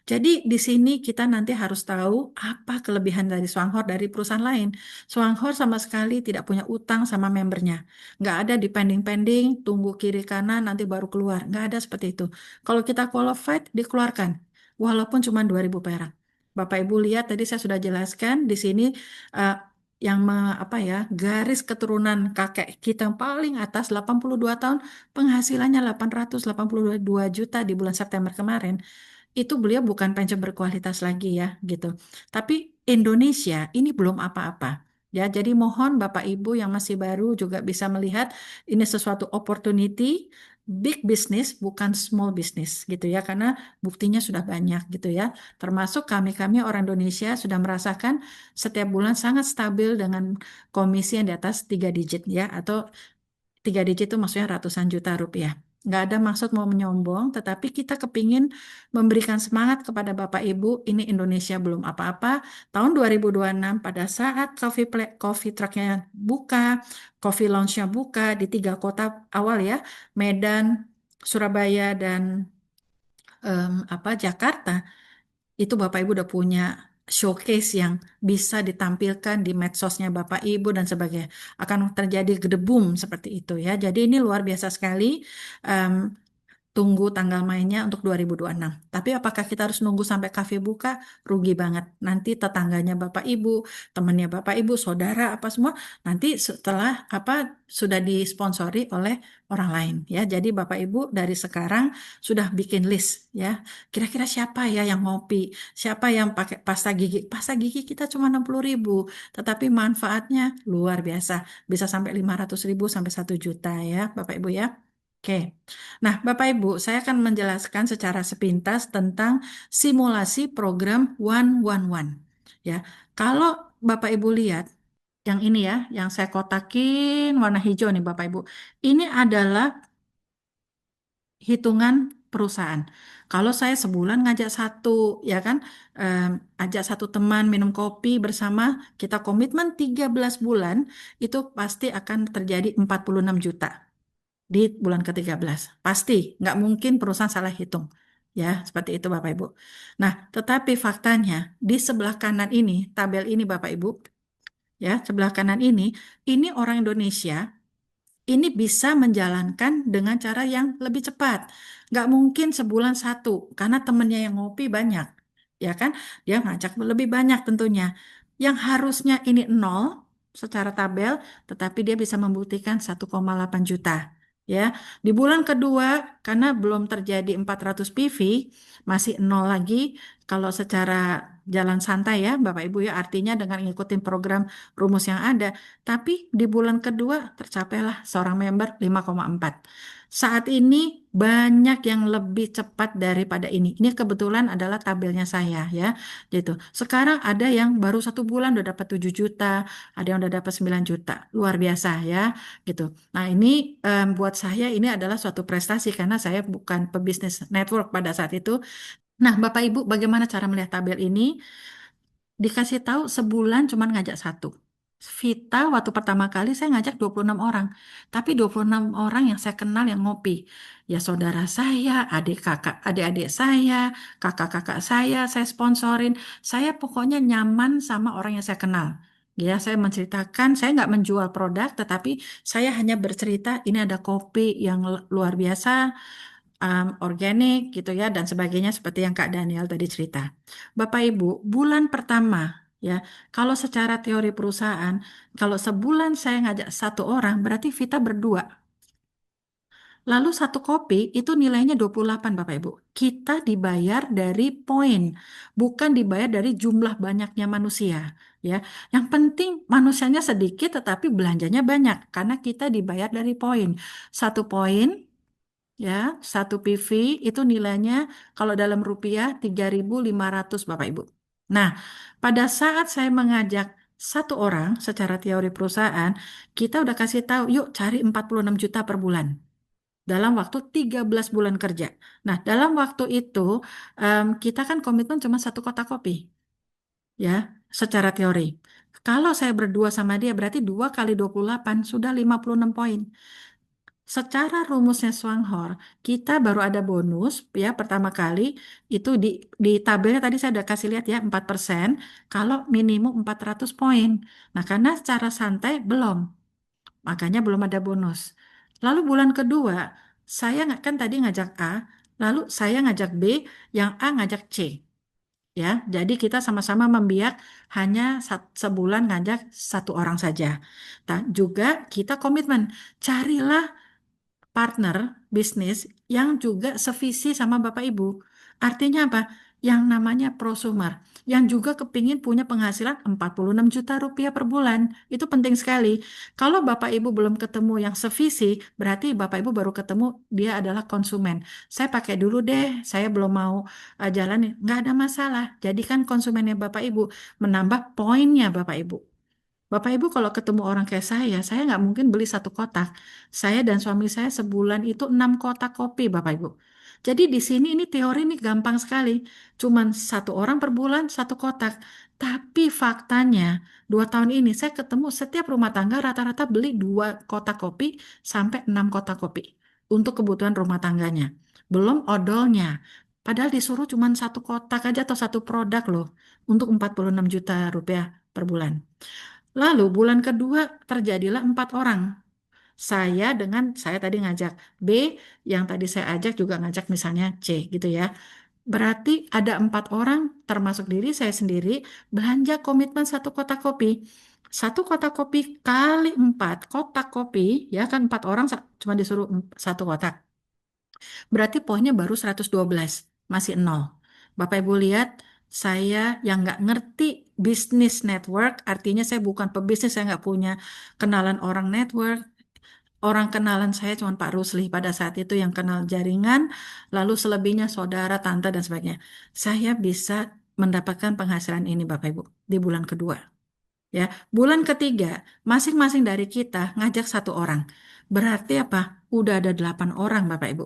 Jadi di sini kita nanti harus tahu apa kelebihan dari Swanghor dari perusahaan lain. Swanghor sama sekali tidak punya utang sama membernya. Nggak ada dipending-pending, tunggu kiri kanan nanti baru keluar. Nggak ada seperti itu. Kalau kita qualified, dikeluarkan. Walaupun cuma 2.000 perak. Bapak Ibu lihat tadi saya sudah jelaskan di sini eh, apa ya, garis keturunan kakek kita yang paling atas 82 tahun penghasilannya 882 juta di bulan September kemarin itu beliau bukan pensiun berkualitas lagi ya gitu. Tapi Indonesia ini belum apa-apa. Ya, jadi mohon Bapak Ibu yang masih baru juga bisa melihat ini sesuatu opportunity big business bukan small business gitu ya karena buktinya sudah banyak gitu ya. Termasuk kami-kami orang Indonesia sudah merasakan setiap bulan sangat stabil dengan komisi yang di atas 3 digit ya atau 3 digit itu maksudnya ratusan juta rupiah. Nggak ada maksud mau menyombong, tetapi kita kepingin memberikan semangat kepada Bapak Ibu, ini Indonesia belum apa-apa. Tahun 2026 pada saat coffee trucknya buka, coffee lounge-nya buka di 3 kota awal ya, Medan, Surabaya, dan Jakarta, itu Bapak Ibu udah punya showcase yang bisa ditampilkan di medsosnya Bapak Ibu dan sebagainya. Akan terjadi gedebum seperti itu ya. Jadi ini luar biasa sekali. Em, Tunggu tanggal mainnya untuk 2026. Tapi apakah kita harus nunggu sampai kafe buka? Rugi banget. Nanti tetangganya Bapak Ibu, temannya Bapak Ibu, saudara apa semua nanti setelah sudah disponsori oleh orang lain ya. Jadi Bapak Ibu dari sekarang sudah bikin list ya. Kira-kira siapa ya yang ngopi? Siapa yang pakai pasta gigi? Pasta gigi kita cuma 60.000, tetapi manfaatnya luar biasa. Bisa sampai 500.000 sampai 1 juta ya, Bapak Ibu ya. Oke. Nah, Bapak Ibu, saya akan menjelaskan secara sepintas tentang simulasi program 111. Ya, kalau Bapak Ibu lihat yang ini ya, yang saya kotakin warna hijau nih Bapak Ibu. Ini adalah hitungan perusahaan. Kalau saya sebulan ngajak satu, ya kan, em, ajak satu teman minum kopi bersama, kita komitmen 13 bulan, itu pasti akan terjadi 46 juta di bulan ke-13. Pasti, nggak mungkin perusahaan salah hitung. Ya, seperti itu Bapak Ibu. Nah, tetapi faktanya di sebelah kanan ini, tabel ini Bapak Ibu, ya, sebelah kanan ini orang Indonesia ini bisa menjalankan dengan cara yang lebih cepat. Nggak mungkin sebulan satu, karena temennya yang ngopi banyak. Ya kan? Dia ngajak lebih banyak tentunya. Yang harusnya ini nol secara tabel, tetapi dia bisa membuktikan 1,8 juta. Ya, di bulan kedua, karena belum terjadi 400 PV, masih nol lagi. Kalau secara jalan santai ya, Bapak Ibu ya, artinya dengan ngikutin program rumus yang ada. Tapi di bulan kedua tercapailah seorang member 5,4. Saat ini banyak yang lebih cepat daripada ini. Ini kebetulan adalah tabelnya saya ya. Gitu. Sekarang ada yang baru 1 bulan udah dapat 7 juta, ada yang udah dapat 9 juta. Luar biasa ya. Gitu. Nah ini buat saya ini adalah suatu prestasi karena saya bukan pebisnis network pada saat itu. Nah Bapak Ibu bagaimana cara melihat tabel ini? Dikasih tahu sebulan cuman ngajak satu. Vita waktu pertama kali saya ngajak 26 orang. Tapi 26 orang yang saya kenal yang ngopi. Ya saudara saya, adik kakak, adik-adik saya, kakak-kakak saya sponsorin. Saya pokoknya nyaman sama orang yang saya kenal. Ya, saya menceritakan, saya nggak menjual produk, tetapi saya hanya bercerita ini ada kopi yang luar biasa, organik gitu ya, dan sebagainya seperti yang Kak Daniel tadi cerita. Bapak Ibu, bulan pertama ya. Kalau secara teori perusahaan, kalau sebulan saya ngajak satu orang, berarti Vita berdua. Lalu satu kopi itu nilainya 28 Bapak Ibu. Kita dibayar dari poin, bukan dibayar dari jumlah banyaknya manusia, ya. Yang penting manusianya sedikit tetapi belanjanya banyak karena kita dibayar dari poin. Satu poin, ya, satu PV itu nilainya kalau dalam rupiah 3.500 Bapak Ibu. Nah, pada saat saya mengajak satu orang secara teori perusahaan, kita udah kasih tahu, yuk cari 46 juta per bulan dalam waktu 13 bulan kerja. Nah, dalam waktu itu kita kan komitmen cuma satu kotak kopi, ya, secara teori. Kalau saya berdua sama dia berarti 2 kali 28 sudah 56 poin. Secara rumusnya Swanghor, kita baru ada bonus ya pertama kali itu di tabelnya tadi saya udah kasih lihat ya 4% kalau minimum 400 poin. Nah, karena secara santai belum. Makanya belum ada bonus. Lalu bulan kedua, saya nggak kan tadi ngajak A, lalu saya ngajak B, yang A ngajak C. Ya, jadi kita sama-sama membiak hanya sebulan ngajak satu orang saja. Dan juga kita komitmen, carilah partner bisnis yang juga sevisi sama Bapak Ibu. Artinya apa? Yang namanya prosumer, yang juga kepingin punya penghasilan 46 juta rupiah per bulan. Itu penting sekali. Kalau Bapak Ibu belum ketemu yang sevisi, berarti Bapak Ibu baru ketemu dia adalah konsumen. Saya pakai dulu deh, saya belum mau jalan, nggak ada masalah. Jadikan konsumennya Bapak Ibu, menambah poinnya Bapak Ibu. Bapak Ibu kalau ketemu orang kayak saya nggak mungkin beli satu kotak. Saya dan suami saya sebulan itu 6 kotak kopi, Bapak Ibu. Jadi di sini ini teori ini gampang sekali. Cuman satu orang per bulan satu kotak. Tapi faktanya 2 tahun ini saya ketemu setiap rumah tangga rata-rata beli 2 kotak kopi sampai 6 kotak kopi untuk kebutuhan rumah tangganya. Belum odolnya. Padahal disuruh cuman satu kotak aja atau satu produk loh untuk 46 juta rupiah per bulan. Lalu bulan kedua terjadilah 4 orang. Saya tadi ngajak B, yang tadi saya ajak juga ngajak misalnya C gitu ya. Berarti ada 4 orang termasuk diri saya sendiri belanja komitmen satu kotak kopi. Satu kotak kopi kali 4 kotak kopi, ya kan 4 orang cuma disuruh satu kotak. Berarti poinnya baru 112, masih nol. Bapak Ibu lihat, saya yang nggak ngerti bisnis network, artinya saya bukan pebisnis, saya nggak punya kenalan orang network. Orang kenalan saya cuma Pak Rusli pada saat itu yang kenal jaringan, lalu selebihnya saudara, tante, dan sebagainya. Saya bisa mendapatkan penghasilan ini Bapak Ibu di bulan kedua. Ya, bulan ketiga masing-masing dari kita ngajak satu orang. Berarti apa? Udah ada 8 orang Bapak Ibu.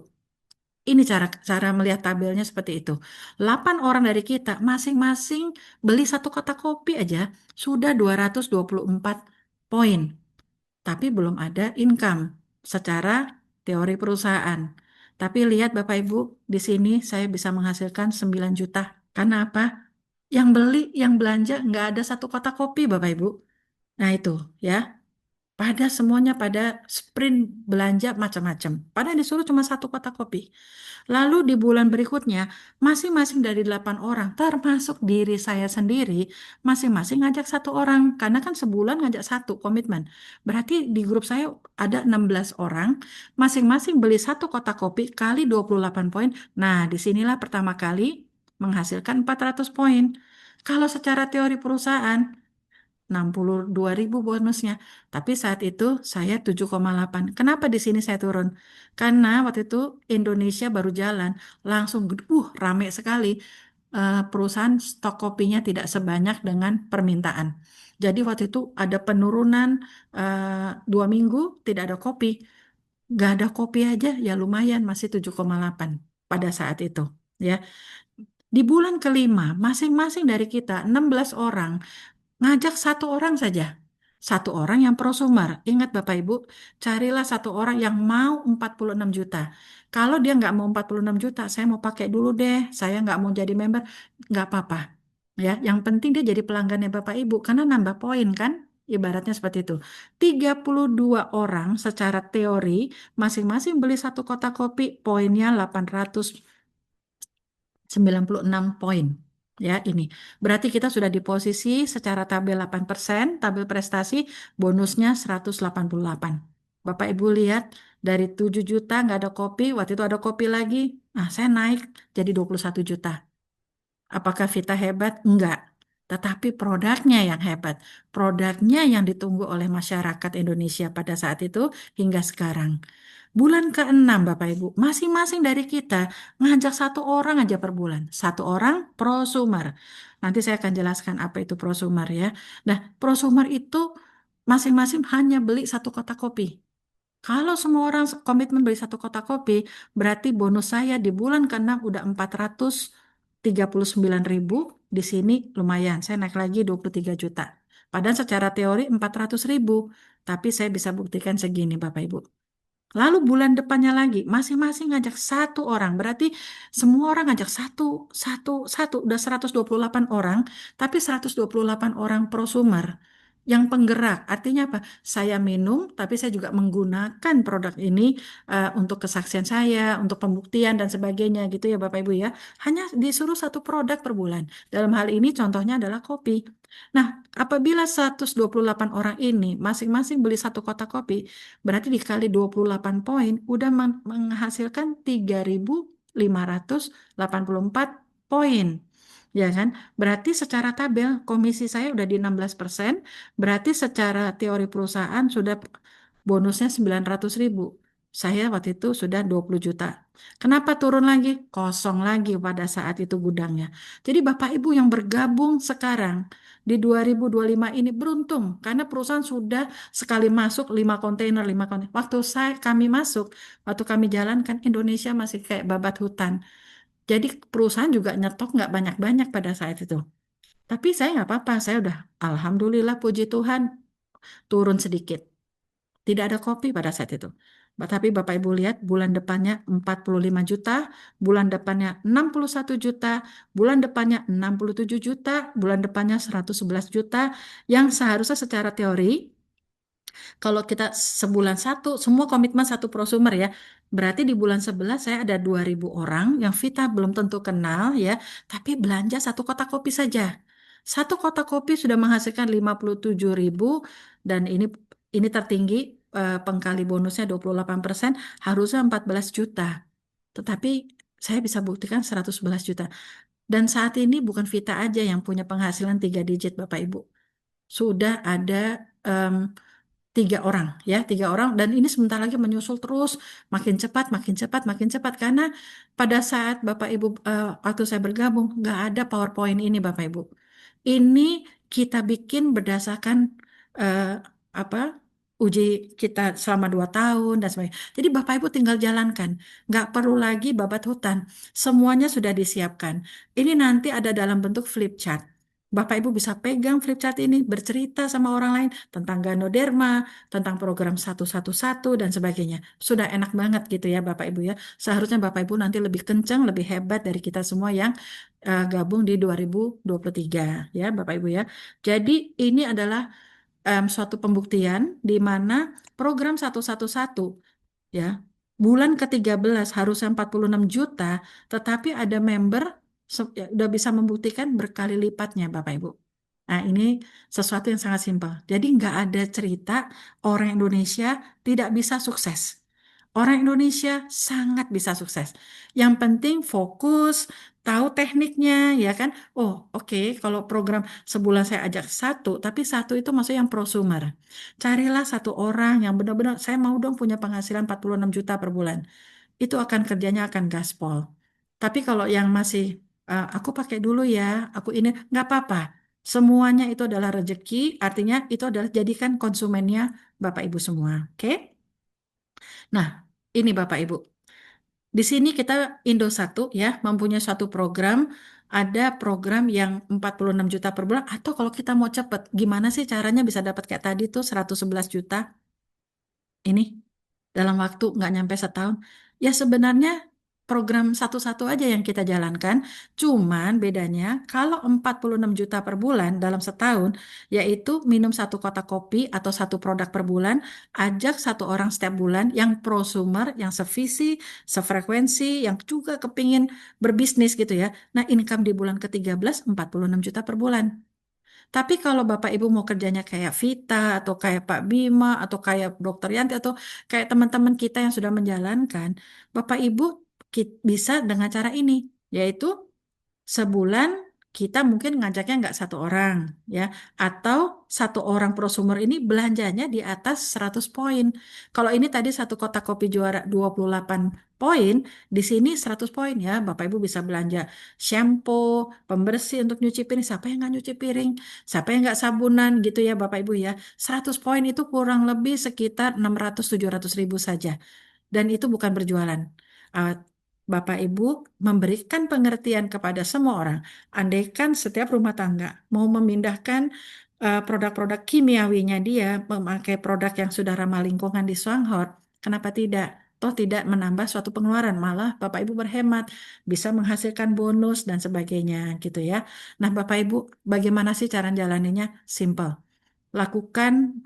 Ini cara cara melihat tabelnya seperti itu. 8 orang dari kita masing-masing beli satu kotak kopi aja sudah 224 poin. Tapi belum ada income secara teori perusahaan. Tapi lihat Bapak Ibu, di sini saya bisa menghasilkan 9 juta. Karena apa? Yang beli, yang belanja nggak ada satu kotak kopi Bapak Ibu. Nah itu ya. Pada semuanya pada sprint belanja macam-macam. Padahal disuruh cuma satu kotak kopi. Lalu di bulan berikutnya, masing-masing dari 8 orang, termasuk diri saya sendiri, masing-masing ngajak satu orang. Karena kan sebulan ngajak satu komitmen. Berarti di grup saya ada 16 orang, masing-masing beli satu kotak kopi kali 28 poin. Nah, disinilah pertama kali menghasilkan 400 poin. Kalau secara teori perusahaan, 62.000 bonusnya. Tapi saat itu saya 7,8. Kenapa di sini saya turun? Karena waktu itu Indonesia baru jalan, langsung rame sekali. Perusahaan stok kopinya tidak sebanyak dengan permintaan. Jadi waktu itu ada penurunan 2 minggu tidak ada kopi. Gak ada kopi aja ya lumayan masih 7,8 pada saat itu. Ya, di bulan kelima masing-masing dari kita 16 orang ngajak satu orang saja. Satu orang yang prosumer. Ingat Bapak Ibu, carilah satu orang yang mau 46 juta. Kalau dia nggak mau 46 juta, saya mau pakai dulu deh. Saya nggak mau jadi member, nggak apa-apa. Ya, yang penting dia jadi pelanggannya Bapak Ibu, karena nambah poin kan? Ibaratnya seperti itu. 32 orang secara teori, masing-masing beli satu kotak kopi, poinnya 896 poin. Ya, ini. Berarti kita sudah di posisi secara tabel 8%, tabel prestasi bonusnya 188. Bapak Ibu lihat, dari 7 juta nggak ada kopi, waktu itu ada kopi lagi. Nah, saya naik jadi 21 juta. Apakah Vita hebat? Enggak. Tetapi produknya yang hebat. Produknya yang ditunggu oleh masyarakat Indonesia pada saat itu hingga sekarang. Bulan ke-6, Bapak Ibu, masing-masing dari kita ngajak satu orang aja per bulan. Satu orang prosumer. Nanti saya akan jelaskan apa itu prosumer ya. Nah, prosumer itu masing-masing hanya beli satu kotak kopi. Kalau semua orang komitmen beli satu kotak kopi, berarti bonus saya di bulan ke-6 udah 439.000. Di sini lumayan, saya naik lagi 23 juta. Padahal secara teori 400.000, tapi saya bisa buktikan segini Bapak Ibu. Lalu bulan depannya lagi, masing-masing ngajak satu orang. Berarti semua orang ngajak satu, satu, satu. Udah 128 orang, tapi 128 orang prosumer. Yang penggerak, artinya apa? Saya minum, tapi saya juga menggunakan produk ini untuk kesaksian saya, untuk pembuktian dan sebagainya gitu ya Bapak Ibu ya. Hanya disuruh satu produk per bulan. Dalam hal ini contohnya adalah kopi. Nah, apabila 128 orang ini masing-masing beli satu kotak kopi, berarti dikali 28 poin udah menghasilkan 3.584 poin. Ya kan? Berarti secara tabel komisi saya udah di 16%, berarti secara teori perusahaan sudah bonusnya 900.000. Saya waktu itu sudah 20 juta. Kenapa turun lagi? Kosong lagi pada saat itu gudangnya. Jadi Bapak Ibu yang bergabung sekarang di 2025 ini beruntung karena perusahaan sudah sekali masuk 5 kontainer, 5 kontainer. Kami masuk, waktu kami jalankan Indonesia masih kayak babat hutan. Jadi perusahaan juga nyetok nggak banyak-banyak pada saat itu. Tapi saya nggak apa-apa, saya udah Alhamdulillah puji Tuhan turun sedikit. Tidak ada kopi pada saat itu. Tapi Bapak Ibu lihat bulan depannya 45 juta, bulan depannya 61 juta, bulan depannya 67 juta, bulan depannya 111 juta, yang seharusnya secara teori kalau kita sebulan satu, semua komitmen satu prosumer ya. Berarti di bulan 11 saya ada 2.000 orang yang Vita belum tentu kenal ya, tapi belanja satu kotak kopi saja. Satu kotak kopi sudah menghasilkan 57.000 dan ini tertinggi pengkali bonusnya 28%, harusnya 14 juta. Tetapi saya bisa buktikan 111 juta. Dan saat ini bukan Vita aja yang punya penghasilan 3 digit Bapak Ibu. Sudah ada em, 3 orang ya, 3 orang dan ini sebentar lagi menyusul terus makin cepat, makin cepat, makin cepat karena pada saat Bapak Ibu waktu saya bergabung nggak ada PowerPoint ini Bapak Ibu. Ini kita bikin berdasarkan eh, apa uji kita selama 2 tahun dan sebagainya. Jadi Bapak Ibu tinggal jalankan, nggak perlu lagi babat hutan, semuanya sudah disiapkan. Ini nanti ada dalam bentuk flip chart. Bapak Ibu bisa pegang flip chart ini, bercerita sama orang lain tentang Ganoderma, tentang program 111 dan sebagainya. Sudah enak banget gitu ya Bapak Ibu ya. Seharusnya Bapak Ibu nanti lebih kencang, lebih hebat dari kita semua yang gabung di 2023 ya Bapak Ibu ya. Jadi ini adalah suatu pembuktian di mana program 111 ya bulan ke-13 harusnya 46 juta, tetapi ada member ya, udah bisa membuktikan berkali lipatnya Bapak Ibu. Nah ini sesuatu yang sangat simpel. Jadi nggak ada cerita orang Indonesia tidak bisa sukses. Orang Indonesia sangat bisa sukses. Yang penting fokus, tahu tekniknya, ya kan? Oh, oke. Kalau program sebulan saya ajak satu, tapi satu itu maksudnya yang prosumer. Carilah satu orang yang benar-benar, saya mau dong punya penghasilan 46 juta per bulan. Itu akan kerjanya akan gaspol. Tapi kalau yang masih, aku pakai dulu ya, aku ini, nggak apa-apa. Semuanya itu adalah rezeki, artinya itu adalah jadikan konsumennya Bapak Ibu semua. Oke? Nah, ini Bapak Ibu. Di sini kita Indosat ya mempunyai suatu program, ada program yang 46 juta per bulan atau kalau kita mau cepet, gimana sih caranya bisa dapat kayak tadi tuh 111 juta ini dalam waktu nggak nyampe setahun? Ya sebenarnya program satu-satu aja yang kita jalankan. Cuman bedanya kalau 46 juta per bulan dalam setahun, yaitu minum satu kotak kopi atau satu produk per bulan, ajak satu orang setiap bulan yang prosumer, yang sevisi, sefrekuensi, yang juga kepingin berbisnis gitu ya. Nah, income di bulan ke-13 46 juta per bulan. Tapi kalau Bapak Ibu mau kerjanya kayak Vita atau kayak Pak Bima atau kayak Dokter Yanti atau kayak teman-teman kita yang sudah menjalankan, Bapak Ibu bisa dengan cara ini, yaitu sebulan kita mungkin ngajaknya nggak satu orang ya, atau satu orang prosumer ini belanjanya di atas 100 poin. Kalau ini tadi satu kotak kopi juara 28 poin, di sini 100 poin ya. Bapak Ibu bisa belanja shampoo, pembersih untuk nyuci piring. Siapa yang nggak nyuci piring? Siapa yang nggak sabunan gitu ya Bapak Ibu ya. 100 poin itu kurang lebih sekitar 600-700 ribu saja. Dan itu bukan berjualan. Uh, Bapak Ibu memberikan pengertian kepada semua orang. Andaikan setiap rumah tangga mau memindahkan produk-produk kimiawinya dia memakai produk yang sudah ramah lingkungan di Swanghor, kenapa tidak? Toh tidak menambah suatu pengeluaran, malah Bapak Ibu berhemat, bisa menghasilkan bonus dan sebagainya gitu ya. Nah, Bapak Ibu, bagaimana sih cara jalaninya? Simple. Lakukan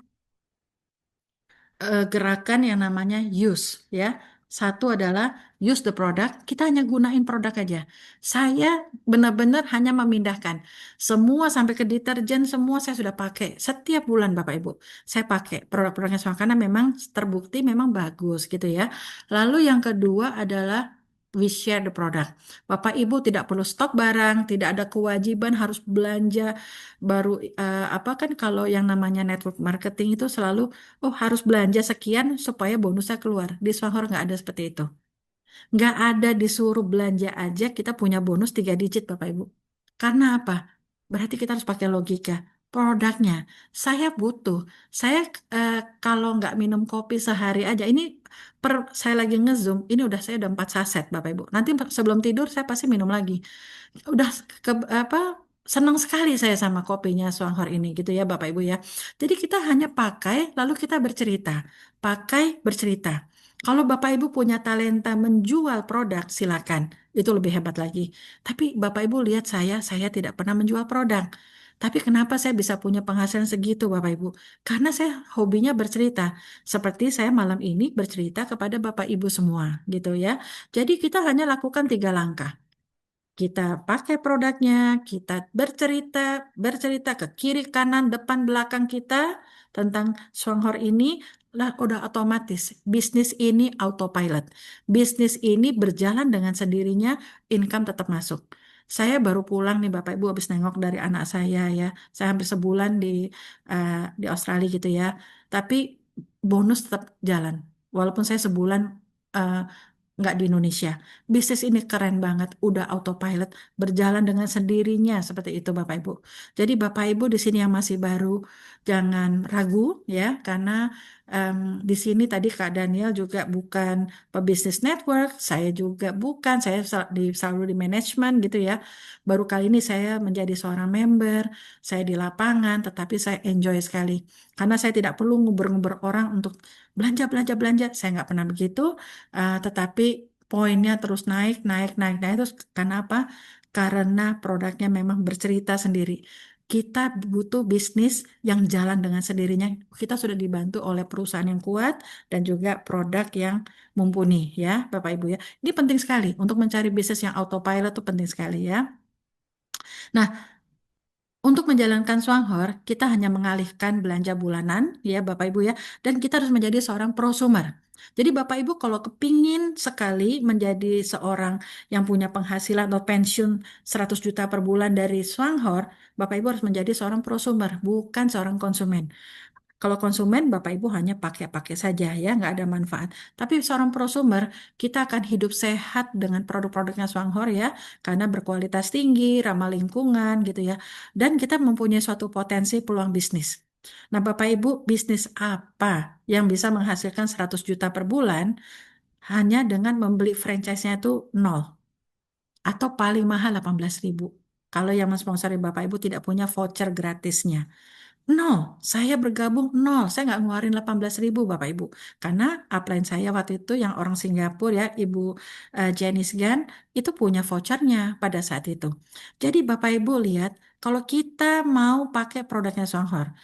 gerakan yang namanya use ya. Satu adalah use the product, kita hanya gunain produk aja. Saya benar-benar hanya memindahkan semua sampai ke deterjen, semua saya sudah pakai setiap bulan Bapak Ibu. Saya pakai produk-produknya semua karena memang terbukti memang bagus gitu ya. Lalu yang kedua adalah we share the product. Bapak Ibu tidak perlu stok barang, tidak ada kewajiban harus belanja baru apa kan kalau yang namanya network marketing itu selalu oh harus belanja sekian supaya bonusnya keluar. Di Swanghor nggak ada seperti itu. Nggak ada disuruh belanja aja kita punya bonus 3 digit Bapak Ibu. Karena apa? Berarti kita harus pakai logika. Produknya, saya butuh. Saya kalau nggak minum kopi sehari aja, ini saya lagi ngezoom, ini saya udah 4 saset Bapak Ibu. Nanti sebelum tidur saya pasti minum lagi. Udah ke apa senang sekali saya sama kopinya Swanghor ini gitu ya Bapak Ibu ya. Jadi kita hanya pakai lalu kita bercerita. Pakai bercerita. Kalau Bapak Ibu punya talenta menjual produk silakan. Itu lebih hebat lagi. Tapi Bapak Ibu lihat saya tidak pernah menjual produk. Tapi kenapa saya bisa punya penghasilan segitu Bapak Ibu? Karena saya hobinya bercerita. Seperti saya malam ini bercerita kepada Bapak Ibu semua gitu ya. Jadi kita hanya lakukan 3 langkah. Kita pakai produknya, kita bercerita, bercerita ke kiri, kanan, depan, belakang kita tentang Swanghor ini, lah udah otomatis. Bisnis ini autopilot. Bisnis ini berjalan dengan sendirinya, income tetap masuk. Saya baru pulang nih Bapak Ibu habis nengok dari anak saya ya. Saya hampir sebulan di Australia gitu ya. Tapi bonus tetap jalan. Walaupun saya sebulan eh, nggak di Indonesia. Bisnis ini keren banget, udah autopilot, berjalan dengan sendirinya seperti itu Bapak Ibu. Jadi Bapak Ibu di sini yang masih baru, jangan ragu ya, karena em, di sini tadi Kak Daniel juga bukan pebisnis network, saya juga bukan, saya selalu di manajemen gitu ya. Baru kali ini saya menjadi seorang member, saya di lapangan, tetapi saya enjoy sekali. Karena saya tidak perlu nguber-nguber orang untuk belanja, belanja, belanja. Saya nggak pernah begitu. Tetapi poinnya terus naik, naik, naik, naik. Terus karena apa? Karena produknya memang bercerita sendiri. Kita butuh bisnis yang jalan dengan sendirinya. Kita sudah dibantu oleh perusahaan yang kuat dan juga produk yang mumpuni ya, Bapak Ibu ya. Ini penting sekali untuk mencari bisnis yang autopilot itu penting sekali ya. Nah, untuk menjalankan Swanghor, kita hanya mengalihkan belanja bulanan, ya Bapak Ibu ya, dan kita harus menjadi seorang prosumer. Jadi Bapak Ibu kalau kepingin sekali menjadi seorang yang punya penghasilan atau pensiun 100 juta per bulan dari Swanghor, Bapak Ibu harus menjadi seorang prosumer, bukan seorang konsumen. Kalau konsumen, Bapak Ibu hanya pakai-pakai saja ya, nggak ada manfaat. Tapi seorang prosumer, kita akan hidup sehat dengan produk-produknya Swanghor ya, karena berkualitas tinggi, ramah lingkungan gitu ya. Dan kita mempunyai suatu potensi peluang bisnis. Nah, Bapak Ibu, bisnis apa yang bisa menghasilkan 100 juta per bulan hanya dengan membeli franchise-nya itu nol atau paling mahal 18.000. Kalau yang mensponsori Bapak Ibu tidak punya voucher gratisnya. Nol, saya bergabung nol. Saya nggak ngeluarin 18.000 Bapak Ibu. Karena upline saya waktu itu yang orang Singapura ya, Ibu Janice Gan, itu punya vouchernya pada saat itu. Jadi Bapak Ibu lihat, kalau kita mau pakai produknya Songhor,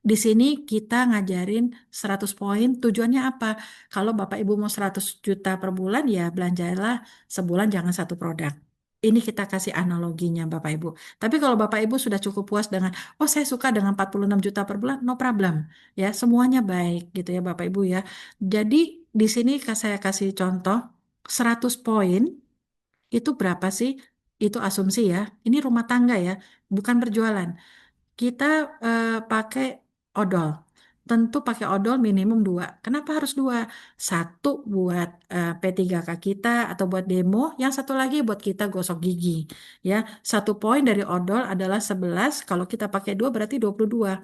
di sini kita ngajarin 100 poin, tujuannya apa? Kalau Bapak Ibu mau 100 juta per bulan, ya belanjalah sebulan jangan satu produk. Ini kita kasih analoginya Bapak Ibu. Tapi kalau Bapak Ibu sudah cukup puas dengan, oh saya suka dengan 46 juta per bulan, no problem. Ya, semuanya baik gitu ya Bapak Ibu ya. Jadi di sini saya kasih contoh, 100 poin itu berapa sih? Itu asumsi ya. Ini rumah tangga ya, bukan berjualan. Kita pakai odol. Tentu pakai odol minimum dua. Kenapa harus dua? Satu buat P3K kita atau buat demo, yang satu lagi buat kita gosok gigi. Ya, satu poin dari odol adalah 11. Kalau kita pakai dua berarti 22.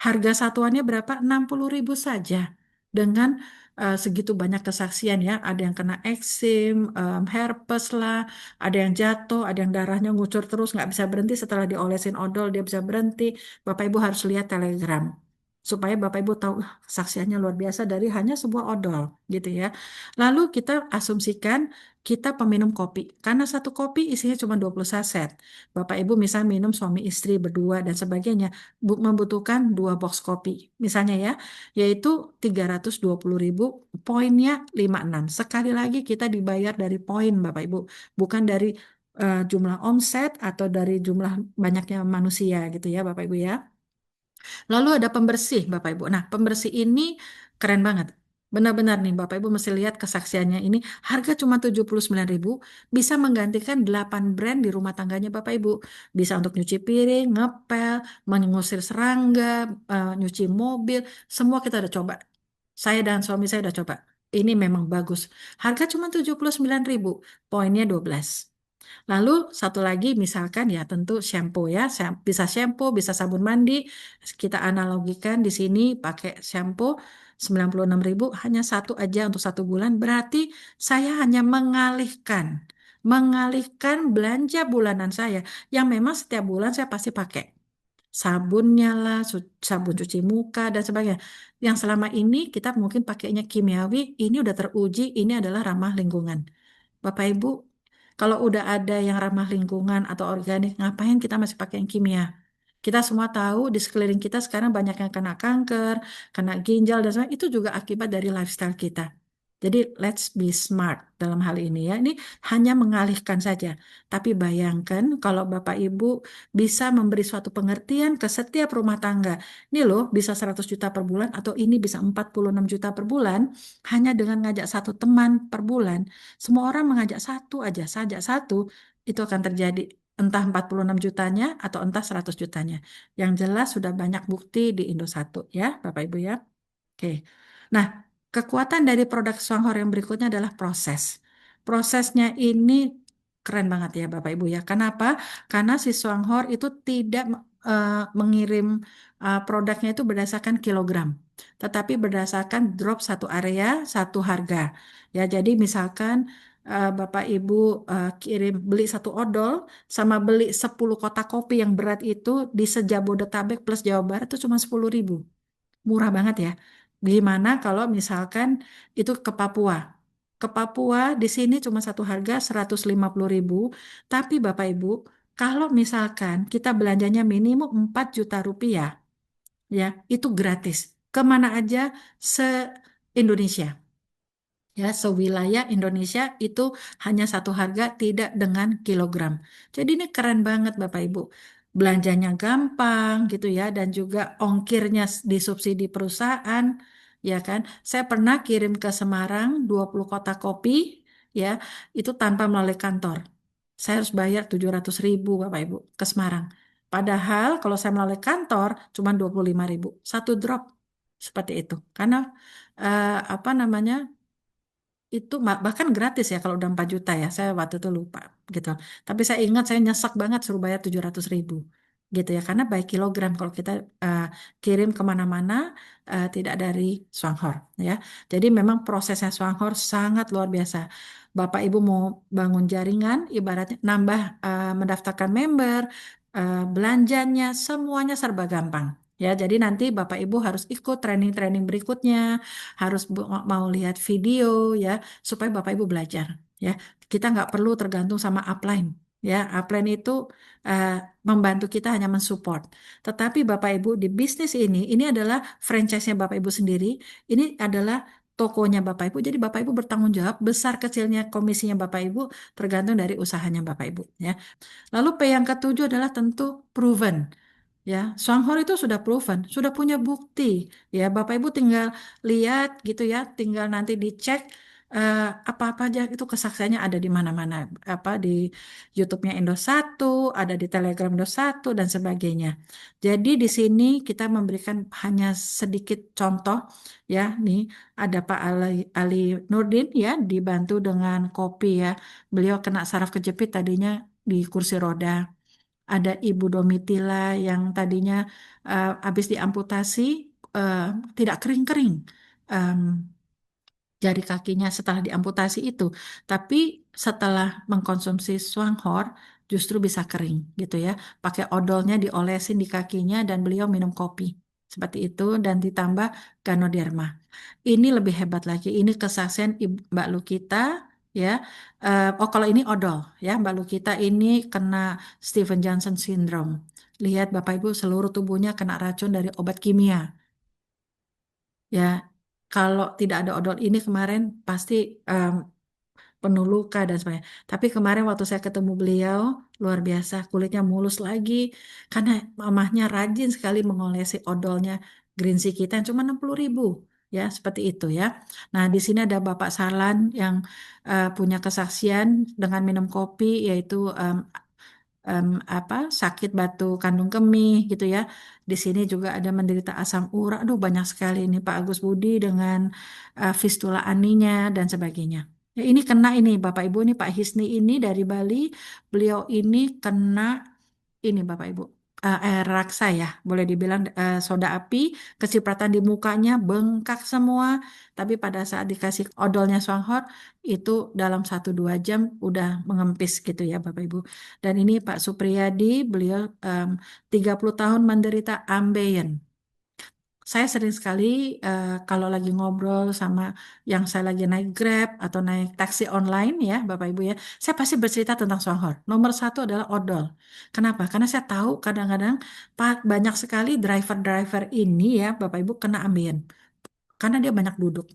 Harga satuannya berapa? 60.000 saja. Dengan segitu banyak kesaksian ya. Ada yang kena eksim, herpes lah, ada yang jatuh, ada yang darahnya ngucur terus, nggak bisa berhenti setelah diolesin odol, dia bisa berhenti. Bapak Ibu harus lihat telegram. Supaya Bapak Ibu tahu kesaksiannya luar biasa dari hanya sebuah odol gitu ya. Lalu kita asumsikan kita peminum kopi. Karena satu kopi isinya cuma 20 saset. Bapak Ibu misal minum suami istri berdua dan sebagainya membutuhkan dua box kopi, misalnya ya, yaitu 320.000, poinnya 56. Sekali lagi kita dibayar dari poin Bapak Ibu, bukan dari jumlah omset atau dari jumlah banyaknya manusia gitu ya Bapak Ibu ya. Lalu ada pembersih, Bapak Ibu. Nah, pembersih ini keren banget. Benar-benar nih, Bapak Ibu mesti lihat kesaksiannya ini. Harga cuma 79.000, bisa menggantikan 8 brand di rumah tangganya Bapak Ibu. Bisa untuk nyuci piring, ngepel, mengusir serangga, nyuci mobil, semua kita udah coba. Saya dan suami saya udah coba. Ini memang bagus. Harga cuma 79.000, poinnya 12. Lalu satu lagi misalkan ya tentu shampoo ya, bisa shampoo, bisa sabun mandi. Kita analogikan di sini pakai shampoo 96.000 hanya satu aja untuk satu bulan. Berarti saya hanya mengalihkan belanja bulanan saya yang memang setiap bulan saya pasti pakai. Sabunnya lah, sabun cuci muka dan sebagainya. Yang selama ini kita mungkin pakainya kimiawi, ini udah teruji, ini adalah ramah lingkungan. Bapak Ibu, kalau udah ada yang ramah lingkungan atau organik, ngapain kita masih pakai yang kimia? Kita semua tahu di sekeliling kita sekarang banyak yang kena kanker, kena ginjal dan sebagainya. Itu juga akibat dari lifestyle kita. Jadi let's be smart dalam hal ini ya. Ini hanya mengalihkan saja. Tapi bayangkan kalau Bapak Ibu bisa memberi suatu pengertian ke setiap rumah tangga. Ini loh bisa 100 juta per bulan atau ini bisa 46 juta per bulan hanya dengan ngajak satu teman per bulan. Semua orang mengajak satu aja, sajak satu, itu akan terjadi. Entah 46 jutanya atau entah 100 jutanya. Yang jelas sudah banyak bukti di Indosat ya, Bapak Ibu ya. Oke. Nah, kekuatan dari produk Swanghor yang berikutnya adalah proses. Prosesnya ini keren banget ya Bapak Ibu ya. Kenapa? Karena si Swanghor itu tidak mengirim produknya itu berdasarkan kilogram, tetapi berdasarkan drop satu area, satu harga. Ya, jadi misalkan Bapak Ibu kirim beli satu odol sama beli 10 kotak kopi yang berat itu di sejabodetabek plus Jawa Barat itu cuma 10.000. Murah banget ya. Gimana kalau misalkan itu ke Papua? Ke Papua di sini cuma satu harga 150.000. Tapi Bapak Ibu, kalau misalkan kita belanjanya minimum 4 juta rupiah, ya itu gratis. Kemana aja se-Indonesia. Ya, sewilayah Indonesia itu hanya satu harga, tidak dengan kilogram. Jadi ini keren banget Bapak Ibu. Belanjanya gampang gitu ya, dan juga ongkirnya disubsidi perusahaan, ya kan. Saya pernah kirim ke Semarang 20 kotak kopi, ya, itu tanpa melalui kantor. Saya harus bayar 700.000 Bapak Ibu ke Semarang. Padahal kalau saya melalui kantor cuma 25.000. Satu drop seperti itu. Karena apa namanya? Itu bahkan gratis ya kalau udah 4 juta ya, saya waktu itu lupa gitu, tapi saya ingat saya nyesek banget suruh bayar 700.000 gitu ya, karena by kilogram kalau kita eh, kirim kemana-mana tidak dari Swanghor ya. Jadi memang prosesnya Swanghor sangat luar biasa. Bapak Ibu mau bangun jaringan ibaratnya nambah mendaftarkan member, belanjanya semuanya serba gampang Ya, jadi nanti Bapak Ibu harus ikut training-training berikutnya, harus mau lihat video ya, supaya Bapak Ibu belajar ya. Kita nggak perlu tergantung sama upline ya. Upline itu eh, membantu kita hanya mensupport. Tetapi Bapak Ibu di bisnis ini adalah franchise-nya Bapak Ibu sendiri, ini adalah tokonya Bapak Ibu. Jadi Bapak Ibu bertanggung jawab besar kecilnya komisinya Bapak Ibu tergantung dari usahanya Bapak Ibu ya. Lalu P yang ketujuh adalah tentu proven. Ya, Songhor itu sudah proven, sudah punya bukti. Ya, Bapak Ibu tinggal lihat gitu ya, tinggal nanti dicek apa-apa aja itu kesaksiannya ada di mana-mana. Apa di YouTube-nya Indosat, ada di Telegram Indosat dan sebagainya. Jadi di sini kita memberikan hanya sedikit contoh ya. Nih ada Pak Ali Nurdin ya, dibantu dengan kopi ya. Beliau kena saraf kejepit tadinya di kursi roda. Ada Ibu Domitila yang tadinya habis diamputasi, eh, tidak kering-kering em, jari kakinya setelah diamputasi itu, tapi setelah mengkonsumsi Swanghor justru bisa kering gitu ya. Pakai odolnya diolesin di kakinya dan beliau minum kopi seperti itu dan ditambah Ganoderma. Ini lebih hebat lagi. Ini kesaksian Mbak Lukita ya. Oh kalau ini odol ya, Mbak Lukita ini kena Steven Johnson syndrome. Lihat Bapak Ibu seluruh tubuhnya kena racun dari obat kimia. Ya, kalau tidak ada odol ini kemarin pasti em, penuh luka dan sebagainya. Tapi kemarin waktu saya ketemu beliau, luar biasa, kulitnya mulus lagi. Karena mamahnya rajin sekali mengolesi odolnya green tea kita yang cuma 60.000. Ya, seperti itu ya. Nah, di sini ada Bapak Salan yang punya kesaksian dengan minum kopi, yaitu sakit batu kandung kemih gitu ya. Di sini juga ada menderita asam urat. Aduh banyak sekali ini Pak Agus Budi dengan fistula aninya dan sebagainya. Ya, ini kena ini Bapak Ibu ini Pak Hisni ini dari Bali. Beliau ini kena ini Bapak Ibu air raksa ya, boleh dibilang soda api, kecipratan di mukanya bengkak semua. Tapi pada saat dikasih odolnya Swanghor itu dalam 1-2 jam udah mengempis gitu ya Bapak Ibu. Dan ini Pak Supriyadi, beliau 30 tahun menderita ambeien. Saya sering sekali kalau lagi ngobrol sama yang saya lagi naik Grab atau naik taksi online ya Bapak Ibu ya, saya pasti bercerita tentang Songhor. Nomor satu adalah odol. Kenapa? Karena saya tahu kadang-kadang banyak sekali driver-driver ini ya Bapak Ibu kena ambien. Karena dia banyak duduk.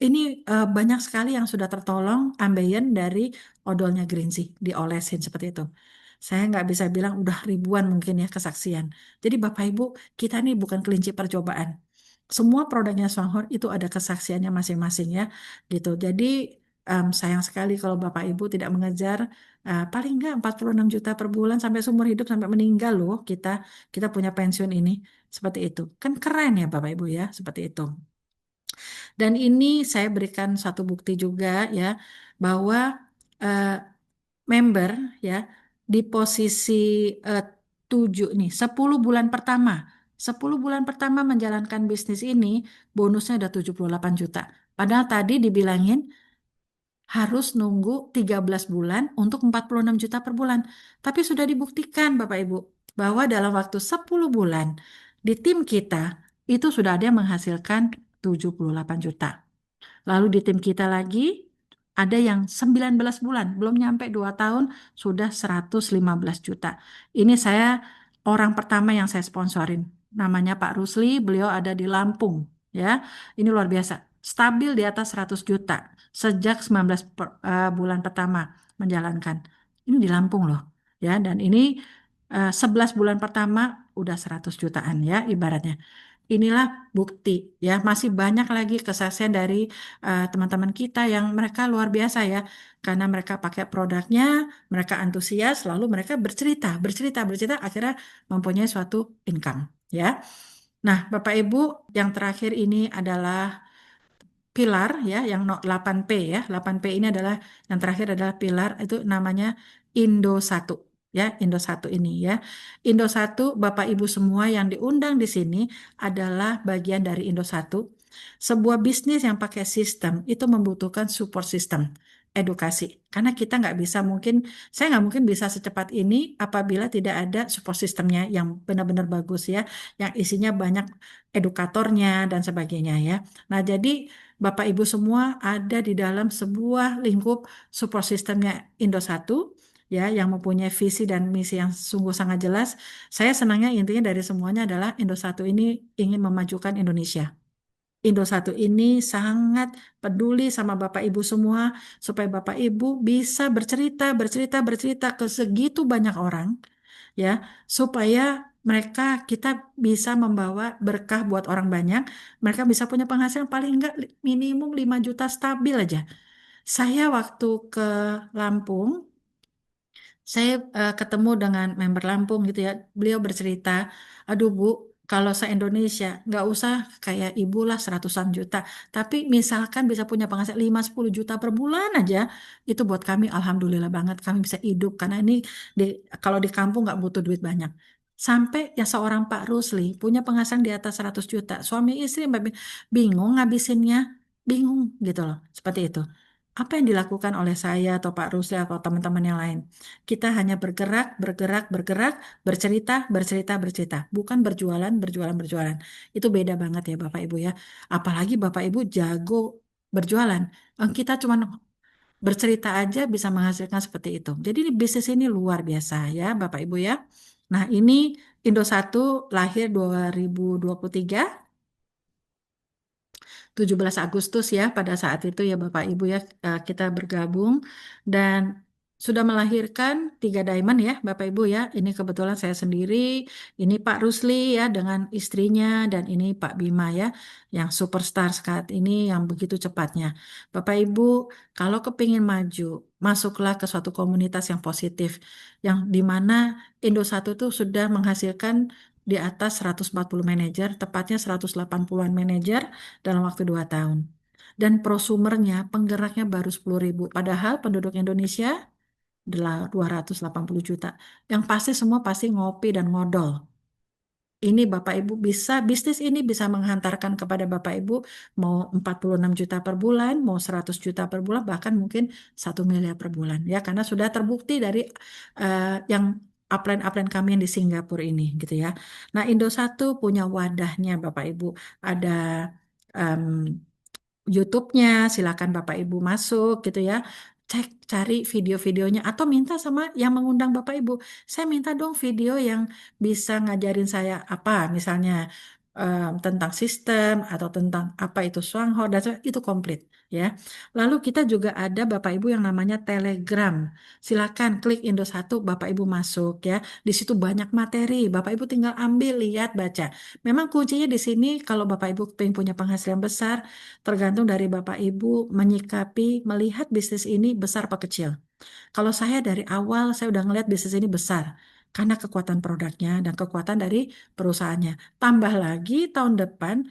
Ini banyak sekali yang sudah tertolong ambeien dari odolnya Green Tea, diolesin seperti itu. Saya nggak bisa bilang udah ribuan mungkin ya kesaksian. Jadi Bapak Ibu, kita ini bukan kelinci percobaan. Semua produknya Songhor itu ada kesaksiannya masing-masing ya, gitu. Jadi sayang sekali kalau Bapak Ibu tidak mengejar paling nggak 46 juta per bulan sampai seumur hidup sampai meninggal loh kita kita punya pensiun ini seperti itu. Kan keren ya Bapak Ibu ya, seperti itu. Dan ini saya berikan satu bukti juga ya bahwa eh, member ya di posisi eh, 7 nih 10 bulan pertama 10 bulan pertama menjalankan bisnis ini bonusnya udah 78 juta. Padahal tadi dibilangin harus nunggu 13 bulan untuk 46 juta per bulan. Tapi sudah dibuktikan Bapak Ibu bahwa dalam waktu 10 bulan di tim kita itu sudah ada yang menghasilkan 78 juta. Lalu di tim kita lagi ada yang 19 bulan, belum nyampe 2 tahun sudah 115 juta. Ini saya orang pertama yang saya sponsorin. Namanya Pak Rusli, beliau ada di Lampung ya. Ini luar biasa. Stabil di atas 100 juta sejak 19 bulan pertama menjalankan. Ini di Lampung loh. Ya, dan ini 11 bulan pertama udah 100 jutaan ya ibaratnya. Inilah bukti ya, masih banyak lagi kesaksian dari teman-teman kita yang mereka luar biasa ya, karena mereka pakai produknya, mereka antusias, lalu mereka bercerita, bercerita, bercerita, akhirnya mempunyai suatu income ya. Nah, Bapak Ibu, yang terakhir ini adalah pilar ya, yang 8P ya, 8P ini adalah yang terakhir adalah pilar itu namanya Indo 1 ya, Indo 1 ini ya. Indo 1 Bapak Ibu semua yang diundang di sini adalah bagian dari Indo 1. Sebuah bisnis yang pakai sistem itu membutuhkan support system. edukasi. Karena kita nggak bisa mungkin, saya nggak mungkin bisa secepat ini apabila tidak ada support sistemnya yang benar-benar bagus ya, yang isinya banyak edukatornya dan sebagainya ya. Nah, jadi Bapak Ibu semua ada di dalam sebuah lingkup support sistemnya Indosat ya, yang mempunyai visi dan misi yang sungguh sangat jelas. Saya senangnya intinya dari semuanya adalah Indosat ini ingin memajukan Indonesia. Indosat ini sangat peduli sama Bapak Ibu semua supaya Bapak Ibu bisa bercerita, bercerita, bercerita ke segitu banyak orang ya, supaya mereka kita bisa membawa berkah buat orang banyak, mereka bisa punya penghasilan paling enggak minimum 5 juta stabil aja. Saya waktu ke Lampung saya ketemu dengan member Lampung gitu ya. Beliau bercerita, aduh Bu, kalau se-Indonesia nggak usah kayak ibu lah seratusan juta. Tapi misalkan bisa punya penghasilan 5-10 juta per bulan aja, itu buat kami alhamdulillah banget. Kami bisa hidup karena ini di, kalau di kampung nggak butuh duit banyak. Sampai ya seorang Pak Rusli punya penghasilan di atas 100 juta. Suami istri bingung ngabisinnya, bingung gitu loh. Seperti itu. Apa yang dilakukan oleh saya atau Pak Rusli atau teman-teman yang lain? Kita hanya bergerak, bergerak, bergerak, bercerita, bercerita, bercerita. Bukan berjualan, berjualan, berjualan. Itu beda banget ya Bapak Ibu ya. Apalagi Bapak Ibu jago berjualan. Kita cuma bercerita aja bisa menghasilkan seperti itu. Jadi ini bisnis ini luar biasa ya Bapak Ibu ya. Nah ini Indosat lahir 2023. 17 Agustus ya pada saat itu ya Bapak Ibu ya, kita bergabung dan sudah melahirkan 3 diamond ya Bapak Ibu ya. Ini kebetulan saya sendiri, ini Pak Rusli ya dengan istrinya dan ini Pak Bima ya yang superstar saat ini yang begitu cepatnya. Bapak Ibu kalau kepingin maju masuklah ke suatu komunitas yang positif yang dimana Indosat itu sudah menghasilkan di atas 140 manajer, tepatnya 180-an manajer dalam waktu 2 tahun. Dan prosumernya, penggeraknya baru 10.000. Padahal penduduk Indonesia 280 juta. Yang pasti semua pasti ngopi dan ngodol. Ini Bapak Ibu bisa, bisnis ini bisa menghantarkan kepada Bapak Ibu mau 46 juta per bulan, mau 100 juta per bulan, bahkan mungkin 1 miliar per bulan. Ya, karena sudah terbukti dari yang upline-upline kami yang di Singapura ini gitu ya. Nah, Indosat punya wadahnya Bapak Ibu. Ada em, YouTube-nya, silakan Bapak Ibu masuk gitu ya. Cek, cari video-videonya atau minta sama yang mengundang Bapak Ibu. Saya minta dong video yang bisa ngajarin saya apa, misalnya tentang sistem atau tentang apa itu Swanghor dan itu komplit ya. Lalu kita juga ada Bapak Ibu yang namanya Telegram. Silakan klik Indosat Bapak Ibu masuk ya. Di situ banyak materi. Bapak Ibu tinggal ambil, lihat, baca. Memang kuncinya di sini kalau Bapak Ibu pengen punya penghasilan besar, tergantung dari Bapak Ibu menyikapi, melihat bisnis ini besar apa kecil. Kalau saya dari awal, saya udah ngelihat bisnis ini besar. Karena kekuatan produknya dan kekuatan dari perusahaannya. Tambah lagi tahun depan,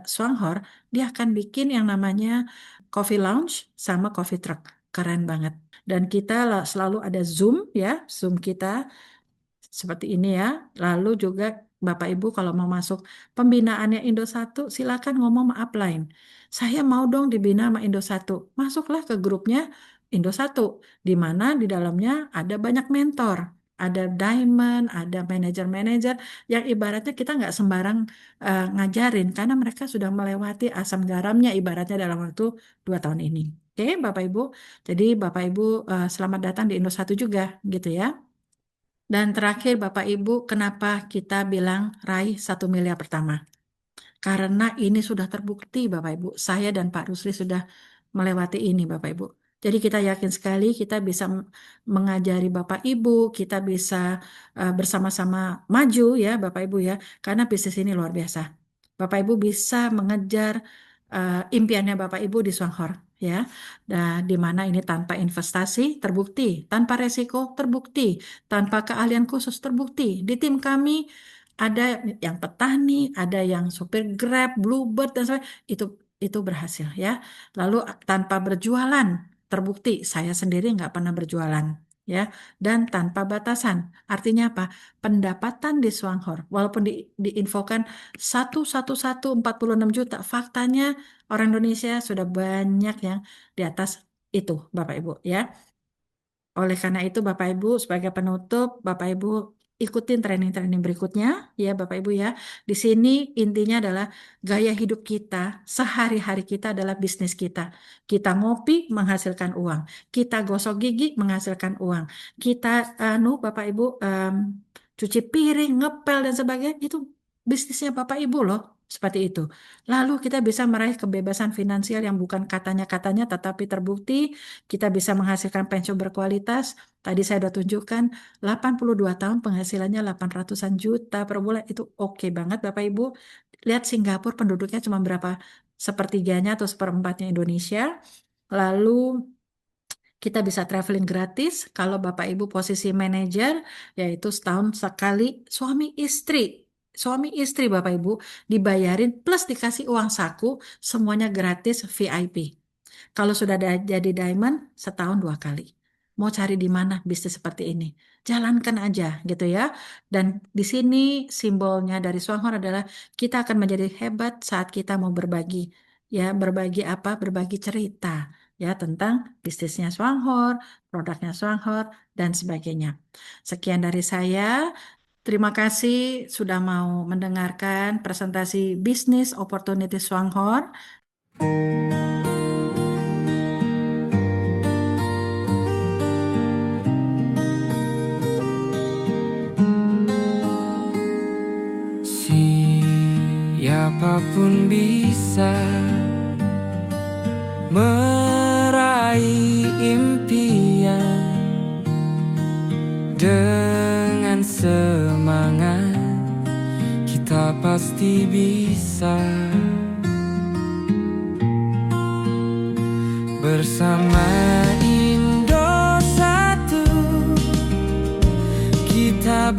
Swanghor, dia akan bikin yang namanya coffee lounge sama coffee truck. Keren banget. Dan kita selalu ada Zoom ya, Zoom kita seperti ini ya. Lalu juga Bapak Ibu kalau mau masuk pembinaannya Indosat, silakan ngomong sama upline. Saya mau dong dibina sama Indosat. Masuklah ke grupnya Indosat, di mana di dalamnya ada banyak mentor. Ada diamond, ada manajer-manajer yang ibaratnya kita nggak sembarang ngajarin karena mereka sudah melewati asam garamnya ibaratnya dalam waktu 2 tahun ini. Oke, Bapak Ibu. Jadi Bapak Ibu selamat datang di Indosat juga gitu ya. Dan terakhir Bapak Ibu, kenapa kita bilang raih 1 miliar pertama? Karena ini sudah terbukti Bapak Ibu. Saya dan Pak Rusli sudah melewati ini Bapak Ibu. Jadi kita yakin sekali kita bisa mengajari Bapak Ibu, kita bisa bersama-sama maju ya Bapak Ibu ya. Karena bisnis ini luar biasa. Bapak Ibu bisa mengejar impiannya Bapak Ibu di Swanghor ya. Dan di mana ini tanpa investasi terbukti, tanpa resiko terbukti, tanpa keahlian khusus terbukti. Di tim kami ada yang petani, ada yang supir Grab, Bluebird dan sebagainya. Itu berhasil ya. Lalu tanpa berjualan terbukti saya sendiri nggak pernah berjualan ya, dan tanpa batasan. Artinya apa? Pendapatan di Swanghor walaupun diinfokan 111 46 juta, faktanya orang Indonesia sudah banyak yang di atas Itu Bapak Ibu ya. Oleh karena itu Bapak Ibu sebagai penutup Bapak Ibu ikutin training-training berikutnya ya Bapak Ibu ya. Di sini intinya adalah gaya hidup kita sehari-hari kita adalah bisnis kita. Kita ngopi menghasilkan uang, kita gosok gigi menghasilkan uang, kita Bapak Ibu cuci piring, ngepel dan sebagainya itu bisnisnya Bapak Ibu loh. Seperti itu. Lalu kita bisa meraih kebebasan finansial yang bukan katanya-katanya tetapi terbukti kita bisa menghasilkan pensiun berkualitas. Tadi saya sudah tunjukkan 82 tahun penghasilannya 800-an juta per bulan. Itu oke banget Bapak Ibu. Lihat Singapura penduduknya cuma berapa? Sepertiganya atau seperempatnya Indonesia. Lalu kita bisa traveling gratis kalau Bapak Ibu posisi manajer, yaitu setahun sekali suami istri. Suami istri Bapak Ibu dibayarin plus dikasih uang saku, semuanya gratis VIP. Kalau sudah jadi diamond, setahun 2 kali. Mau cari di mana bisnis seperti ini? Jalankan aja gitu ya. Dan di sini simbolnya dari Swanghor adalah kita akan menjadi hebat saat kita mau berbagi. Ya, berbagi apa? Berbagi cerita ya tentang bisnisnya Swanghor, produknya Swanghor, dan sebagainya. Sekian dari saya. Terima kasih sudah mau mendengarkan presentasi bisnis opportunity Swanghor. Siapapun bisa meraih impian dengan semangat, kita pasti bisa. Bersama Indosatu kita